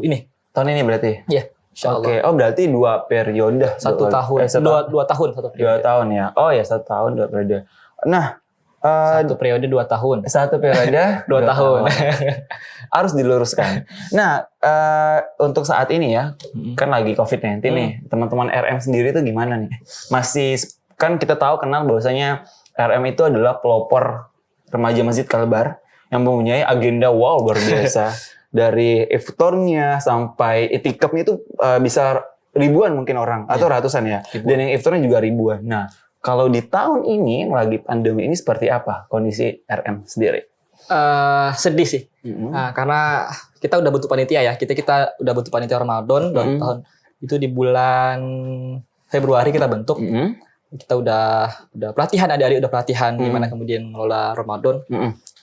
ini. Tahun ini berarti? Iya, insyaallah. Oke, berarti 2 periode. 1 tahun. 2 tahun 1 periode. 2 tahun ya. Oh ya, 1 tahun 2 periode. Nah, 1 periode 2 tahun. 1 periode 2 tahun. Harus diluruskan. Nah, untuk saat ini ya, kan lagi COVID-19 nih. Teman-teman RM sendiri itu gimana nih? Masih kan kita tahu kenal bahwasanya RM itu adalah pelopor remaja Masjid Kalbar yang mempunyai agenda luar biasa. Dari iftarnya sampai itikafnya itu bisa ribuan mungkin orang atau ratusan ya. Dan yang iftarnya juga ribuan. Nah, kalau di tahun ini lagi pandemi ini seperti apa kondisi RM sendiri? Sedih sih. Karena kita udah bentuk panitia ya. Kita udah bentuk panitia Ramadan tahun itu di bulan Februari kita bentuk. Kita udah pelatihan, adik-adik udah pelatihan gimana kemudian mengelola Ramadan.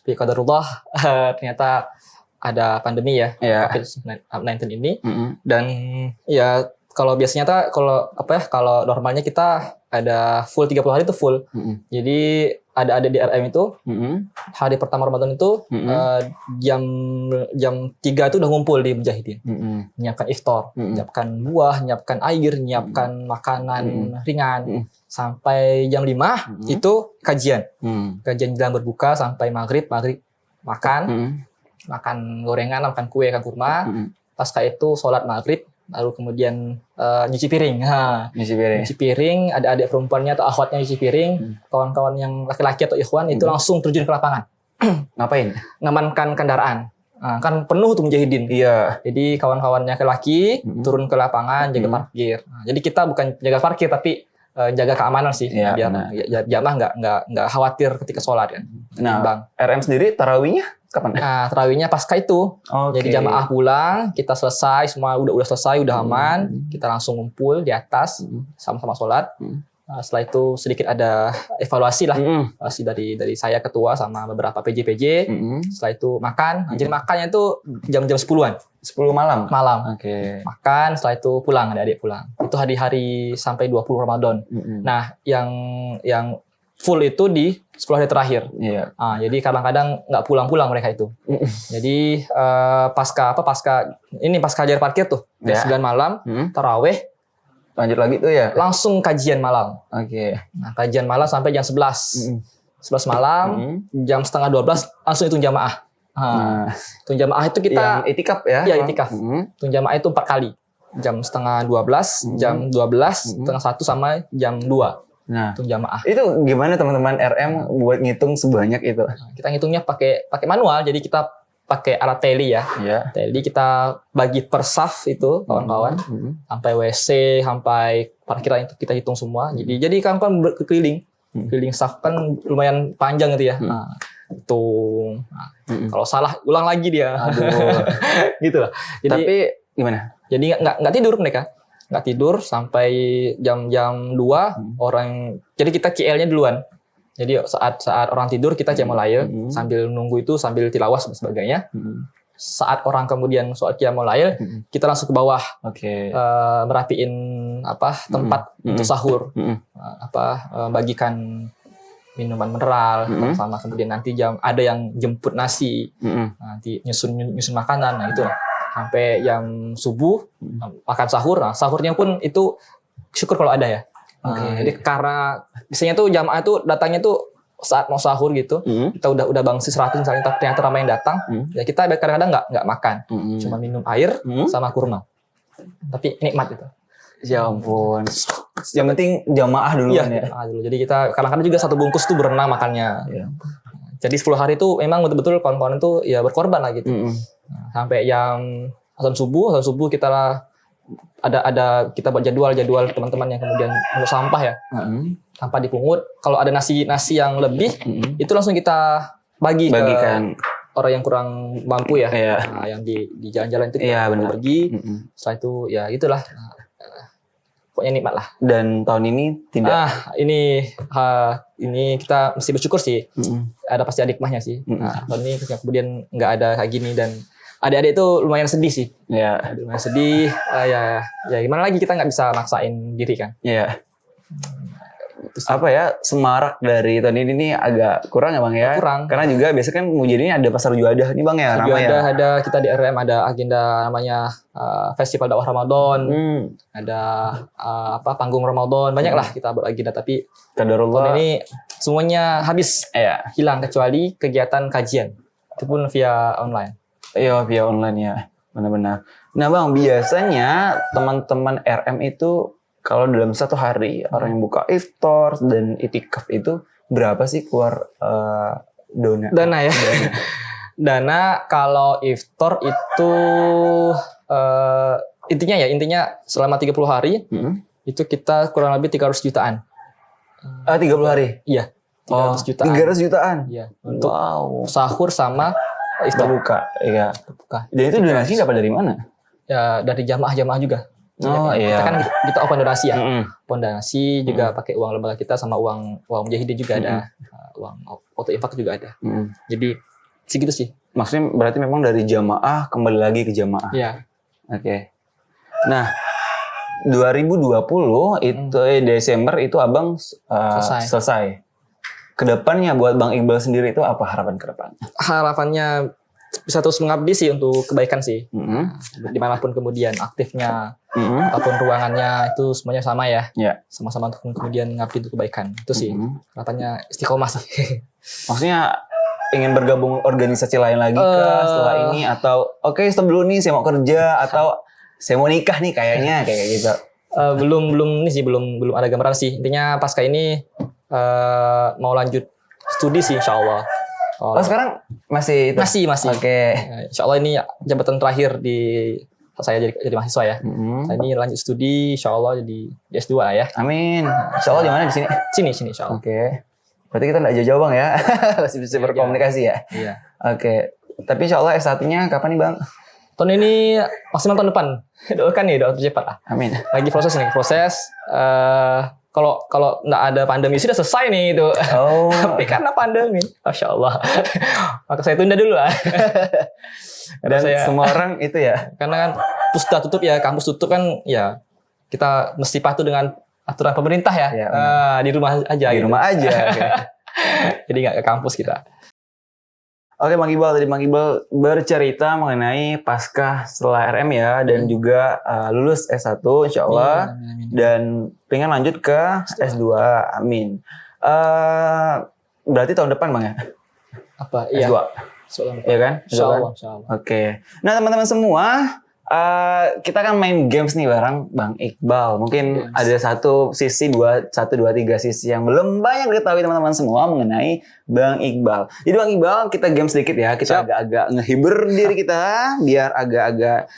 Tapi qadarullah ternyata ada pandemi ya, COVID-19 ini. Dan ya kalau biasanya kalau normalnya kita ada full 30 hari itu full. Jadi ada di RM itu hari pertama Ramadan itu jam 3 itu udah ngumpul di Mujahidin. Menyiapkan iftar, menyiapkan buah, menyiapkan air, menyiapkan makanan ringan. Sampai jam 5 itu kajian. Kajian jelang berbuka sampai maghrib makan gorengan, makan kue, makan kurma. Pasca itu sholat maghrib, lalu kemudian nyuci piring. Nyuci piring, ada adik perempuannya atau akhwatnya nyuci piring. Kawan-kawan yang laki-laki atau ikhwan itu langsung terjun ke lapangan. Ngapain? Ngamankan kendaraan. Kan penuh tuh Mujahidin. Iya. Jadi kawan-kawannya laki-laki turun ke lapangan jaga parkir. Jadi kita bukan jaga parkir tapi jaga keamanan sih, biar jamaah nggak khawatir ketika sholat kan. Nah, RM sendiri tarawihnya kapan? Nah, tarawihnya pasca itu. Jadi jamaah pulang, kita selesai semua udah selesai, udah aman, kita langsung ngumpul di atas sama-sama sholat. Setelah itu sedikit ada evaluasi lah, evaluasi dari saya ketua sama beberapa PJ. Setelah itu makan, jadi makannya itu jam 10-an. 10 malam? Malam. Makan, setelah itu pulang, adik-adik pulang. Itu hari-hari sampai 20 Ramadan. Nah, yang full itu di 10 hari terakhir. Iya. Jadi kadang-kadang nggak pulang-pulang mereka itu. Jadi pasca ajar parkir tuh jam 9 malam, taraweh, Lanjut lagi tuh ya. langsung kajian malam. Oke. Nah, kajian malam sampai jam 11. 11 malam, jam setengah 12 langsung hitung jamaah. Hitung jamaah itu kita Yang itikaf ya. Iya, itikaf. Hitung jamaah itu 4 kali. Jam setengah 12, jam 12, setengah 1 sama jam 2. Nah, Hitung jamaah. itu gimana teman-teman RM buat ngitung sebanyak itu? Kita ngitungnya pakai manual, jadi kita pakai alat teli ya. Iya. Teli kita bagi per saf itu kawan-kawan, sampai WC, sampai parkiran itu kita hitung semua. Jadi kawan-kawan berkeliling, keliling saf kan lumayan panjang gitu ya. Hitung. Kalau salah ulang lagi dia. Aduh. Gitu lah. Jadi, Tapi gimana? Jadi nggak tidur mereka. Nggak tidur sampai jam 2 orang. Jadi kita QL-nya duluan. Jadi saat orang tidur kita qiyamul sambil nunggu itu sambil tilawah dan sebagainya. Saat orang kemudian sholat qiyamul lail, kita langsung ke bawah. Oke. Merapiin tempat untuk sahur. Bagikan minuman mineral sama kemudian nanti ada yang jemput nasi. Nanti nyusun makanan. Nah itu sampai jam subuh makan sahur. Nah, sahurnya pun itu syukur kalau ada ya. Jadi karena biasanya tuh jamaah tuh datangnya tuh saat mau sahur gitu, kita udah bangsi 100 misalnya, tapi ternyata ramai yang datang, ya kita kadang-kadang nggak makan, cuma minum air sama kurma, tapi nikmat itu. Ya ampun. Yang penting jamaah duluan ya. Dulu. Jadi kita kadang-kadang juga 1 bungkus tuh berenang makannya. Jadi 10 hari itu memang betul-betul kawan-kawan itu ya berkorban lah gitu. Sampai yang azan subuh kita lah ada kita buat jadwal teman-teman yang kemudian untuk sampah ya. Sampah dipungut. Kalau ada nasi yang lebih itu langsung kita bagikan ke orang yang kurang mampu ya. Nah, yang di jalan-jalan itu kita bagi. Setelah itu ya itulah. Pokoknya nikmat lah. Dan tahun ini tidak. Ini kita mesti bersyukur sih. Ada pasti ada hikmahnya sih. Nah, tahun ini kemudian nggak ada kayak gini dan adik-adik itu lumayan sedih sih. Iya. Lumayan sedih. Ya gimana lagi kita nggak bisa maksain diri kan. Iya. Semarak dari tahun ini agak kurang ya Bang ya? Kurang. Karena juga biasanya kan Mujahidin ada pasar Juadah nih Bang ya, ramai ya? Ada kita di RM ada agenda namanya Festival Dakwah Ramadan. Ada panggung Ramadan. Banyak lah kita buat agenda, tapi Qadarullah. tahun ini semuanya habis. Hilang kecuali kegiatan kajian. Itu pun via online. Iya, via online ya. Benar-benar. Nah Bang, biasanya teman-teman RM itu kalau dalam 1 hari orang yang buka iftar dan itikaf itu berapa sih keluar dana ya? Dana kalau iftar itu intinya selama 30 hari itu kita kurang lebih 300 jutaan. 30 hari? Iya. 300 jutaan. 300 jutaan? Iya. Untuk sahur sama iftar. Berbuka. Iya. Dan itu donasi dapat dari mana? Ya dari jamaah juga. Iya. Kita kan kita open donasi ya. Open donasi juga pakai uang lembaga kita sama uang Mujahidin juga ada. Uang auto infak juga ada. Jadi segitu sih. Maksudnya berarti memang dari jamaah kembali lagi ke jamaah. Iya. Oke. Nah, 2020 itu Desember itu Abang selesai. Kedepannya buat Bang Iqbal sendiri itu apa harapan ke depan? Harapannya bisa terus mengabdi sih untuk kebaikan sih. Dimanapun kemudian aktifnya, apapun ruangannya itu semuanya sama ya. Sama-sama untuk kemudian ngabdi untuk kebaikan. Itu sih harapannya istiqomah sih. Maksudnya ingin bergabung organisasi lain lagi kah setelah ini, atau oke stop dulu nih saya mau kerja, atau saya mau nikah nih kayaknya kayak gitu. Belum ada gambaran sih. Intinya pasca ini mau lanjut studi sih insyaallah. Sekarang masih itu? Masih. Oke. Insyaallah ini jabatan terakhir di saya jadi mahasiswa ya. Saya ini lanjut studi insyaallah jadi di S2 lah ya. Amin. Insyaallah di mana di sini? Sini insyaallah. Oke. Berarti kita enggak jauh-jauh Bang ya. Masih bisa berkomunikasi ya. Iya. Oke. Tapi insyaallah S1-nya kapan nih Bang? Tahun ini maksimal tahun depan. Doakan nih, doa tercepat lah. Amin. Lagi proses. Kalau nggak ada pandemi sudah selesai nih itu. Tapi karena pandemi, masya Allah, maka saya tunda dulu lah. Dan semua orang itu ya. Karena kan pusda tutup ya, kampus tutup kan ya, kita mesti patuh dengan aturan pemerintah ya. Iya, Di rumah aja. Di gitu. rumah aja. Oke. Jadi nggak ke kampus kita. Oke, Bang Iqbal, tadi Bang Iqbal bercerita mengenai pasca setelah RM ya, dan juga lulus S1 insya Allah, Amin. dan pengen lanjut ke S2, amin. Berarti tahun depan Bang ya? Apa? Iya. S2, Soalnya. iya kan? Insya Kan? Allah. Insya Allah. Oke. Nah teman-teman semua, kita kan main games nih bareng Bang Iqbal. Mungkin Games. ada satu, dua, tiga sisi yang belum banyak diketahui teman-teman semua mengenai Bang Iqbal. Jadi Bang Iqbal, kita game sedikit ya. Kita agak-agak ngehibur diri kita, biar agak-agak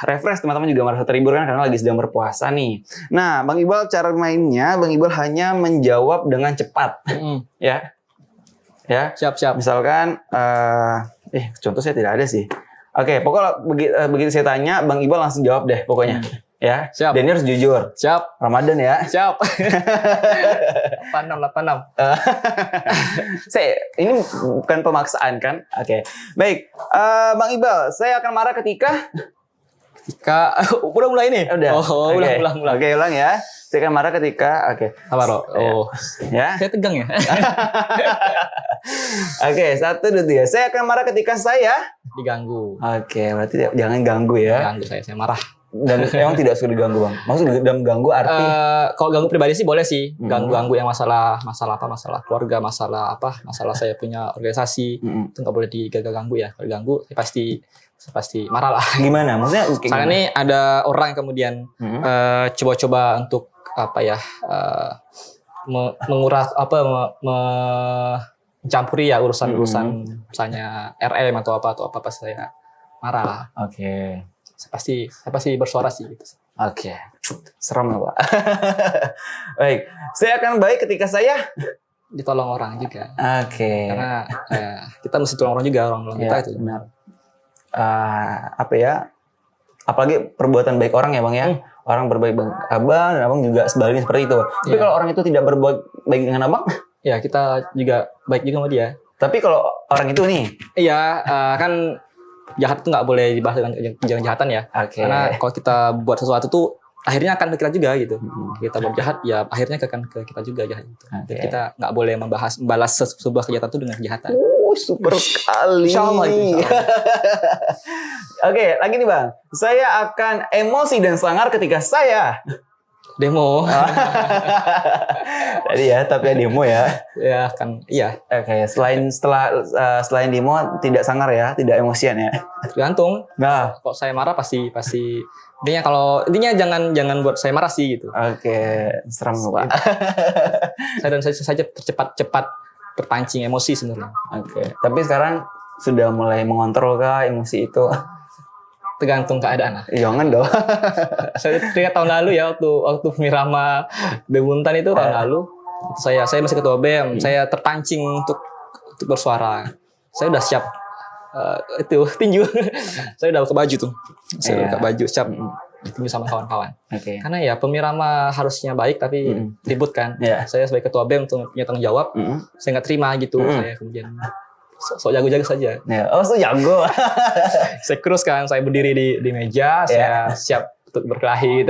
refresh. Teman-teman juga merasa terhibur kan karena lagi sedang berpuasa nih. Nah Bang Iqbal, cara mainnya, Bang Iqbal hanya menjawab dengan cepat. Ya. Siap. Misalkan, contoh saya tidak ada sih. Oke, pokoknya begitu saya tanya, Bang Iqbal langsung jawab deh pokoknya. Ya. Siap. Dan ini harus jujur. Siap. Ramadan ya. Siap. 86. Ini bukan pemaksaan kan? Oke. Baik. Bang Iqbal, saya akan marah ketika Udah mulai nih? udah. Oh, Oke. ulang. Oke, ulang ya. Saya akan marah ketika Apa, Ro? Oh. ya. Saya tegang ya. Oke, 1, 2, 3. Saya akan marah ketika saya Diganggu. Oke, berarti jangan ganggu ya. Ganggu saya marah. Dan emang tidak suka diganggu, Bang. Maksud dalam ganggu arti Kalau ganggu pribadi sih boleh sih. Ganggu yang masalah apa? Masalah keluarga, masalah apa? Masalah saya punya organisasi. Itu nggak boleh diganggu ya. Kalau ganggu, saya pasti marah lah. gimana? Maksudnya Misalnya nih ada orang kemudian coba-coba untuk apa ya? Menguras apa? Mencampuri ya urusan misalnya RM atau apa pasti saya marah lah. Oke. Saya pasti bersuara sih gitu. Oke. Serem lah, Pak. Baik. Saya akan baik ketika saya Ditolong orang juga. Oke. Karena kita mesti tolong orang juga, orang kita itu. Benar. Apa ya? Apalagi perbuatan baik orang ya, Bang ya. Orang berbaik dengan Abang dan Abang juga sebaliknya seperti itu. Tapi kalau orang itu tidak berbuat baik dengan Abang, ya kita juga baik juga sama dia. tapi kalau orang itu nih, Iya, kan jahat itu nggak boleh dibahas dengan kejahatan ya. oke. Karena kalau kita buat sesuatu tuh akhirnya akan ke kita juga gitu. Kita buat jahat ya akhirnya akan ke kita juga jahat itu. Jadi kita nggak boleh membalas sebuah kejahatan itu dengan kejahatan. Super sekali. Insya Allah itu. Insya Allah. Oke, lagi nih Bang. Saya akan emosi dan sangar ketika saya Demo. tadi ya, tapi ya demo ya. Ya kan, iya. Oke, selain demo tidak sangar ya, tidak emosian ya. Tergantung. Nah, Kok saya marah pasti intinya jangan buat saya marah sih gitu. oke, serem Pak. Saya saja cepat terpancing emosi sebenarnya. Oke, tapi sekarang sudah mulai mengontrol kah emosi itu? Tergantung keadaan lah. Jangan dong. Saya ingat tahun lalu ya waktu Mirama Bemuntan itu tahun lalu saya masih ketua BEM, saya terpancing untuk bersuara. Saya udah siap itu tinju. Saya udah buka baju tuh. Saya buka baju siap ditinju sama kawan-kawan. Oke. Karena ya pemirama harusnya baik tapi ribut kan. Iya. Saya sebagai ketua BEM untuk punya tanggung jawab. Saya nggak terima gitu. Saya kemudian sok jago-jago saja. Ya, oh, so jago. Saya kurus kan, saya berdiri di meja, saya siap untuk berkelahi gitu.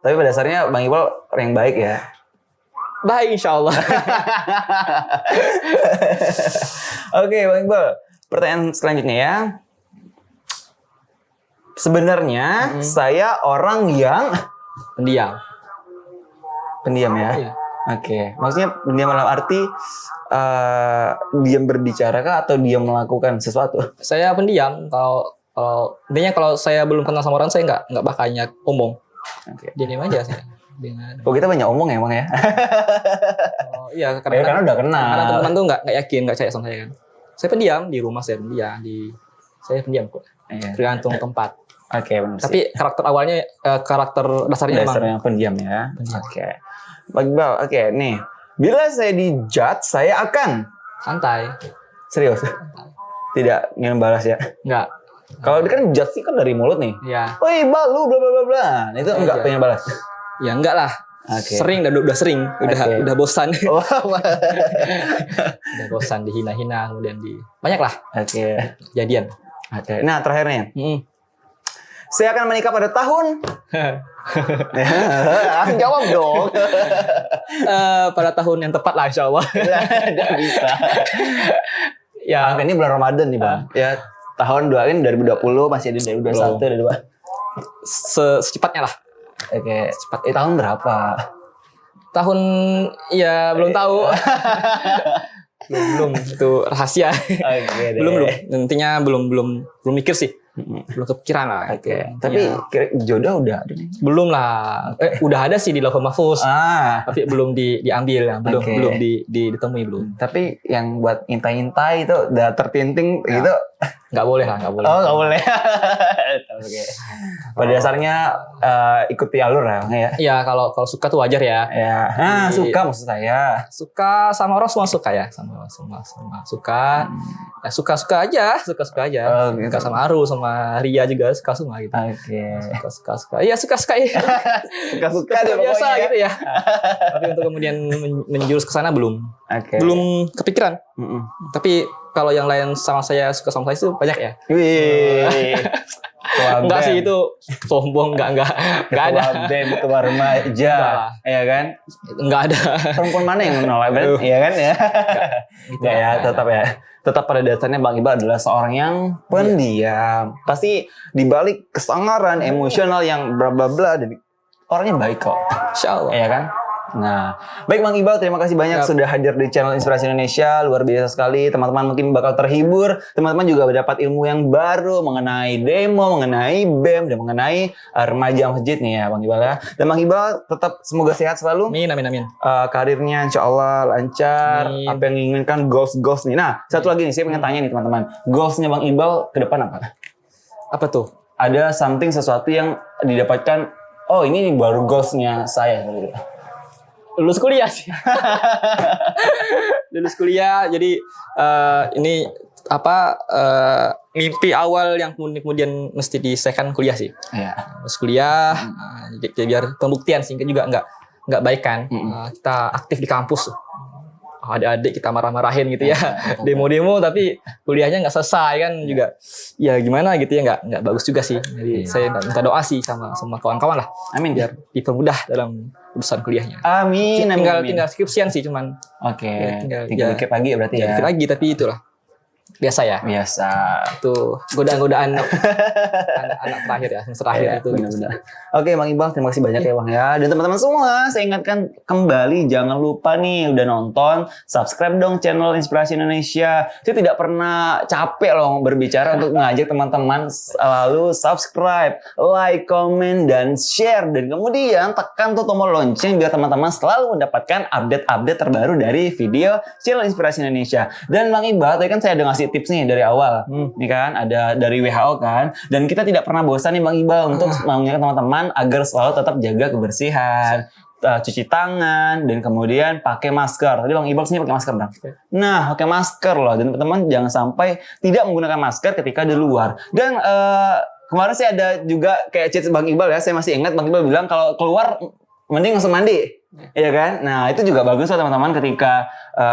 Tapi pada dasarnya Bang Iqbal orang yang baik ya. Baik insya Allah. Oke, Bang Iqbal. Pertanyaan selanjutnya ya. Sebenarnya saya orang yang pendiam ya. Iya. Oke, maksudnya pendiam dalam arti diam berbicara kah atau diam melakukan sesuatu? Saya pendiam. Intinya kalau saya belum kenal sama orang, saya nggak bakalnya omong. Oke. Diam aja saya. Dengan Oh, kita banyak omong ya, Bang ya? iya Karena udah kenal. Karena teman-teman tuh nggak yakin, nggak percaya sama saya kan. Saya pendiam di rumah, saya pendiam saya pendiam kok. Iya. Tergantung tempat. Oke, benar sih. Tapi karakter awalnya karakter dasarnya dasarnya pendiam ya. Oke. Bang Iqbal, oke nih. Bila saya di-judge, saya akan santai. serius. Tidak ingin balas ya. Enggak. Kalau kan judge sih kan dari mulut nih. Ya. Woi, balu bla bla bla bla. Nah, itu enggak pengen balas. Ya enggak lah. Oke. Sering udah sering, udah bosan. Oh, Udah bosan dihina-hina kemudian banyak lah Oke. kejadian. Oke. Nah, terakhir nih. Saya akan menikah pada tahun. Langsung jawab dong. Pada tahun yang tepat lah insya Allah. Tidak bisa. Ya, Ini bulan Ramadan nih Bang. Ya tahun 2020 masih ada 2021 ada 2. Secepatnya lah. Oke. Cepat. Tahun berapa? Tahun ya belum tahu. belum itu rahasia. Oke. belum nantinya belum mikir sih, belum kepikiran lah. Oke. Tapi jodoh udah ada nih. Belum lah. Udah ada sih di Lauhul Mahfuz, tapi belum diambil ya. Belum ditemui belum. Tapi yang buat intai-intai itu udah tertinting gitu. Nggak boleh lah, nggak boleh. Oh, nggak boleh. Oke. Pada dasarnya ikuti alur ya. Iya, kalau suka tuh wajar ya. Ya. Suka maksud saya. Suka sama orang semua suka ya, sama suka. Ya suka aja. Oh, gitu. Suka sama Aru, sama Ria juga suka semua gitu. Oke. Suka. Iya suka ya. Suka deh biasa pokoknya. gitu ya. Tapi untuk kemudian menjurus ke sana belum. Oke. Belum kepikiran. Tapi kalau yang lain sama saya suka sama saya itu banyak ya. Wih. Enggak sih itu sombong, enggak ada. BEM, ketua remaja. Iya kan? Enggak ada. Perempuan mana yang menolak BEM? Iya kan ya? Enggak ya, tetap ya. Tetap pada dasarnya Bang Iqbal adalah seorang yang pendiam. Pasti dibalik kesangaran emosional yang bla bla bla dan orangnya baik kok. Insyaallah. Iya kan? Nah, baik Bang Iqbal, terima kasih banyak sudah hadir di channel Inspirasi Indonesia. Luar biasa sekali. Teman-teman mungkin bakal terhibur. Teman-teman juga mendapat ilmu yang baru mengenai demo, mengenai BEM, dan mengenai remaja masjid nih ya Bang Iqbal ya. Dan Bang Iqbal tetap semoga sehat selalu. Amin. Karirnya insya Allah lancar. Amin. Apa yang diinginkan, goals nih. Nah, satu lagi nih, saya pengen tanya nih teman-teman. Goalsnya Bang Iqbal ke depan apa? Apa tuh? Ada sesuatu yang didapatkan. Oh, ini baru goalsnya saya. Lulus kuliah sih. Lulus kuliah, jadi ini mimpi awal yang kemudian mesti diselesaikan kuliah sih. Iya. Lulus kuliah, jadi biar pembuktian sih juga nggak baik kan. Kita aktif di kampus. Adik-adik kita marah-marahin gitu ya, demo-demo tapi kuliahnya nggak selesai kan juga. Ya gimana gitu ya, nggak bagus juga sih. Jadi saya minta doa sih sama kawan-kawan lah. Amin. Biar dipermudah dalam urusan kuliahnya. Amin. Tinggal skripsian sih cuman. Oke. Ya, tinggal dikit lagi berarti ya. Dikit lagi tapi itulah. Biasa ya. Biasa. Itu godaan-godaan anak terakhir ya, semester terakhir itu. Benar-benar. Oke, Bang Iqbal, terima kasih banyak ya Bang ya. Dan teman-teman semua, saya ingatkan kembali jangan lupa nih udah nonton, subscribe dong channel Inspirasi Indonesia. Saya tidak pernah capek loh berbicara untuk mengajak teman-teman selalu subscribe, like, comment, dan share. Dan kemudian tekan tuh tombol lonceng biar teman-teman selalu mendapatkan update-update terbaru dari video channel Inspirasi Indonesia. Dan Bang Iqbal, tadi kan saya ada ngasih tips nih dari awal. Nih kan, ada dari WHO kan. Dan kita tidak pernah bosan nih Bang Iqbal untuk mengingatkan teman-teman agar selalu tetap jaga kebersihan, cuci tangan, dan kemudian pakai masker. Tadi Bang Iqbal sini pakai masker Bang. Nah, pakai masker loh. Dan teman-teman jangan sampai tidak menggunakan masker ketika di luar. Dan kemarin saya ada juga kayak chat Bang Iqbal ya. Saya masih ingat Bang Iqbal bilang kalau keluar mending langsung mandi. Iya kan? Nah, itu juga bagus loh teman-teman ketika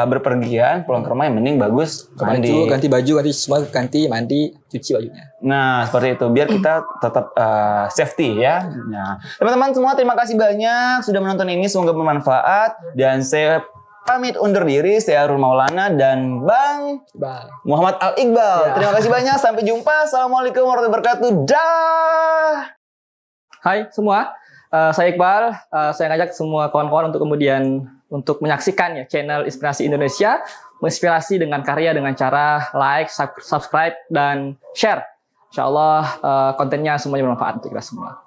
berpergian pulang ke rumah yang mending bagus mandi. Ganti baju, ganti mandi, cuci bajunya. Nah, seperti itu biar kita tetap safety ya. Nah, teman-teman semua terima kasih banyak sudah menonton ini, semoga bermanfaat dan saya pamit undur diri. Saya Arul Maulana dan Bang Muhammad Al Iqbal. Terima kasih banyak, sampai jumpa. Assalamualaikum warahmatullahi wabarakatuh. Dah. Hai semua. Saya Iqbal, saya ngajak semua kawan-kawan untuk kemudian menyaksikan ya channel Inspirasi Indonesia, menginspirasi dengan karya dengan cara like, subscribe, dan share. Insyaallah kontennya semuanya bermanfaat untuk kita semua.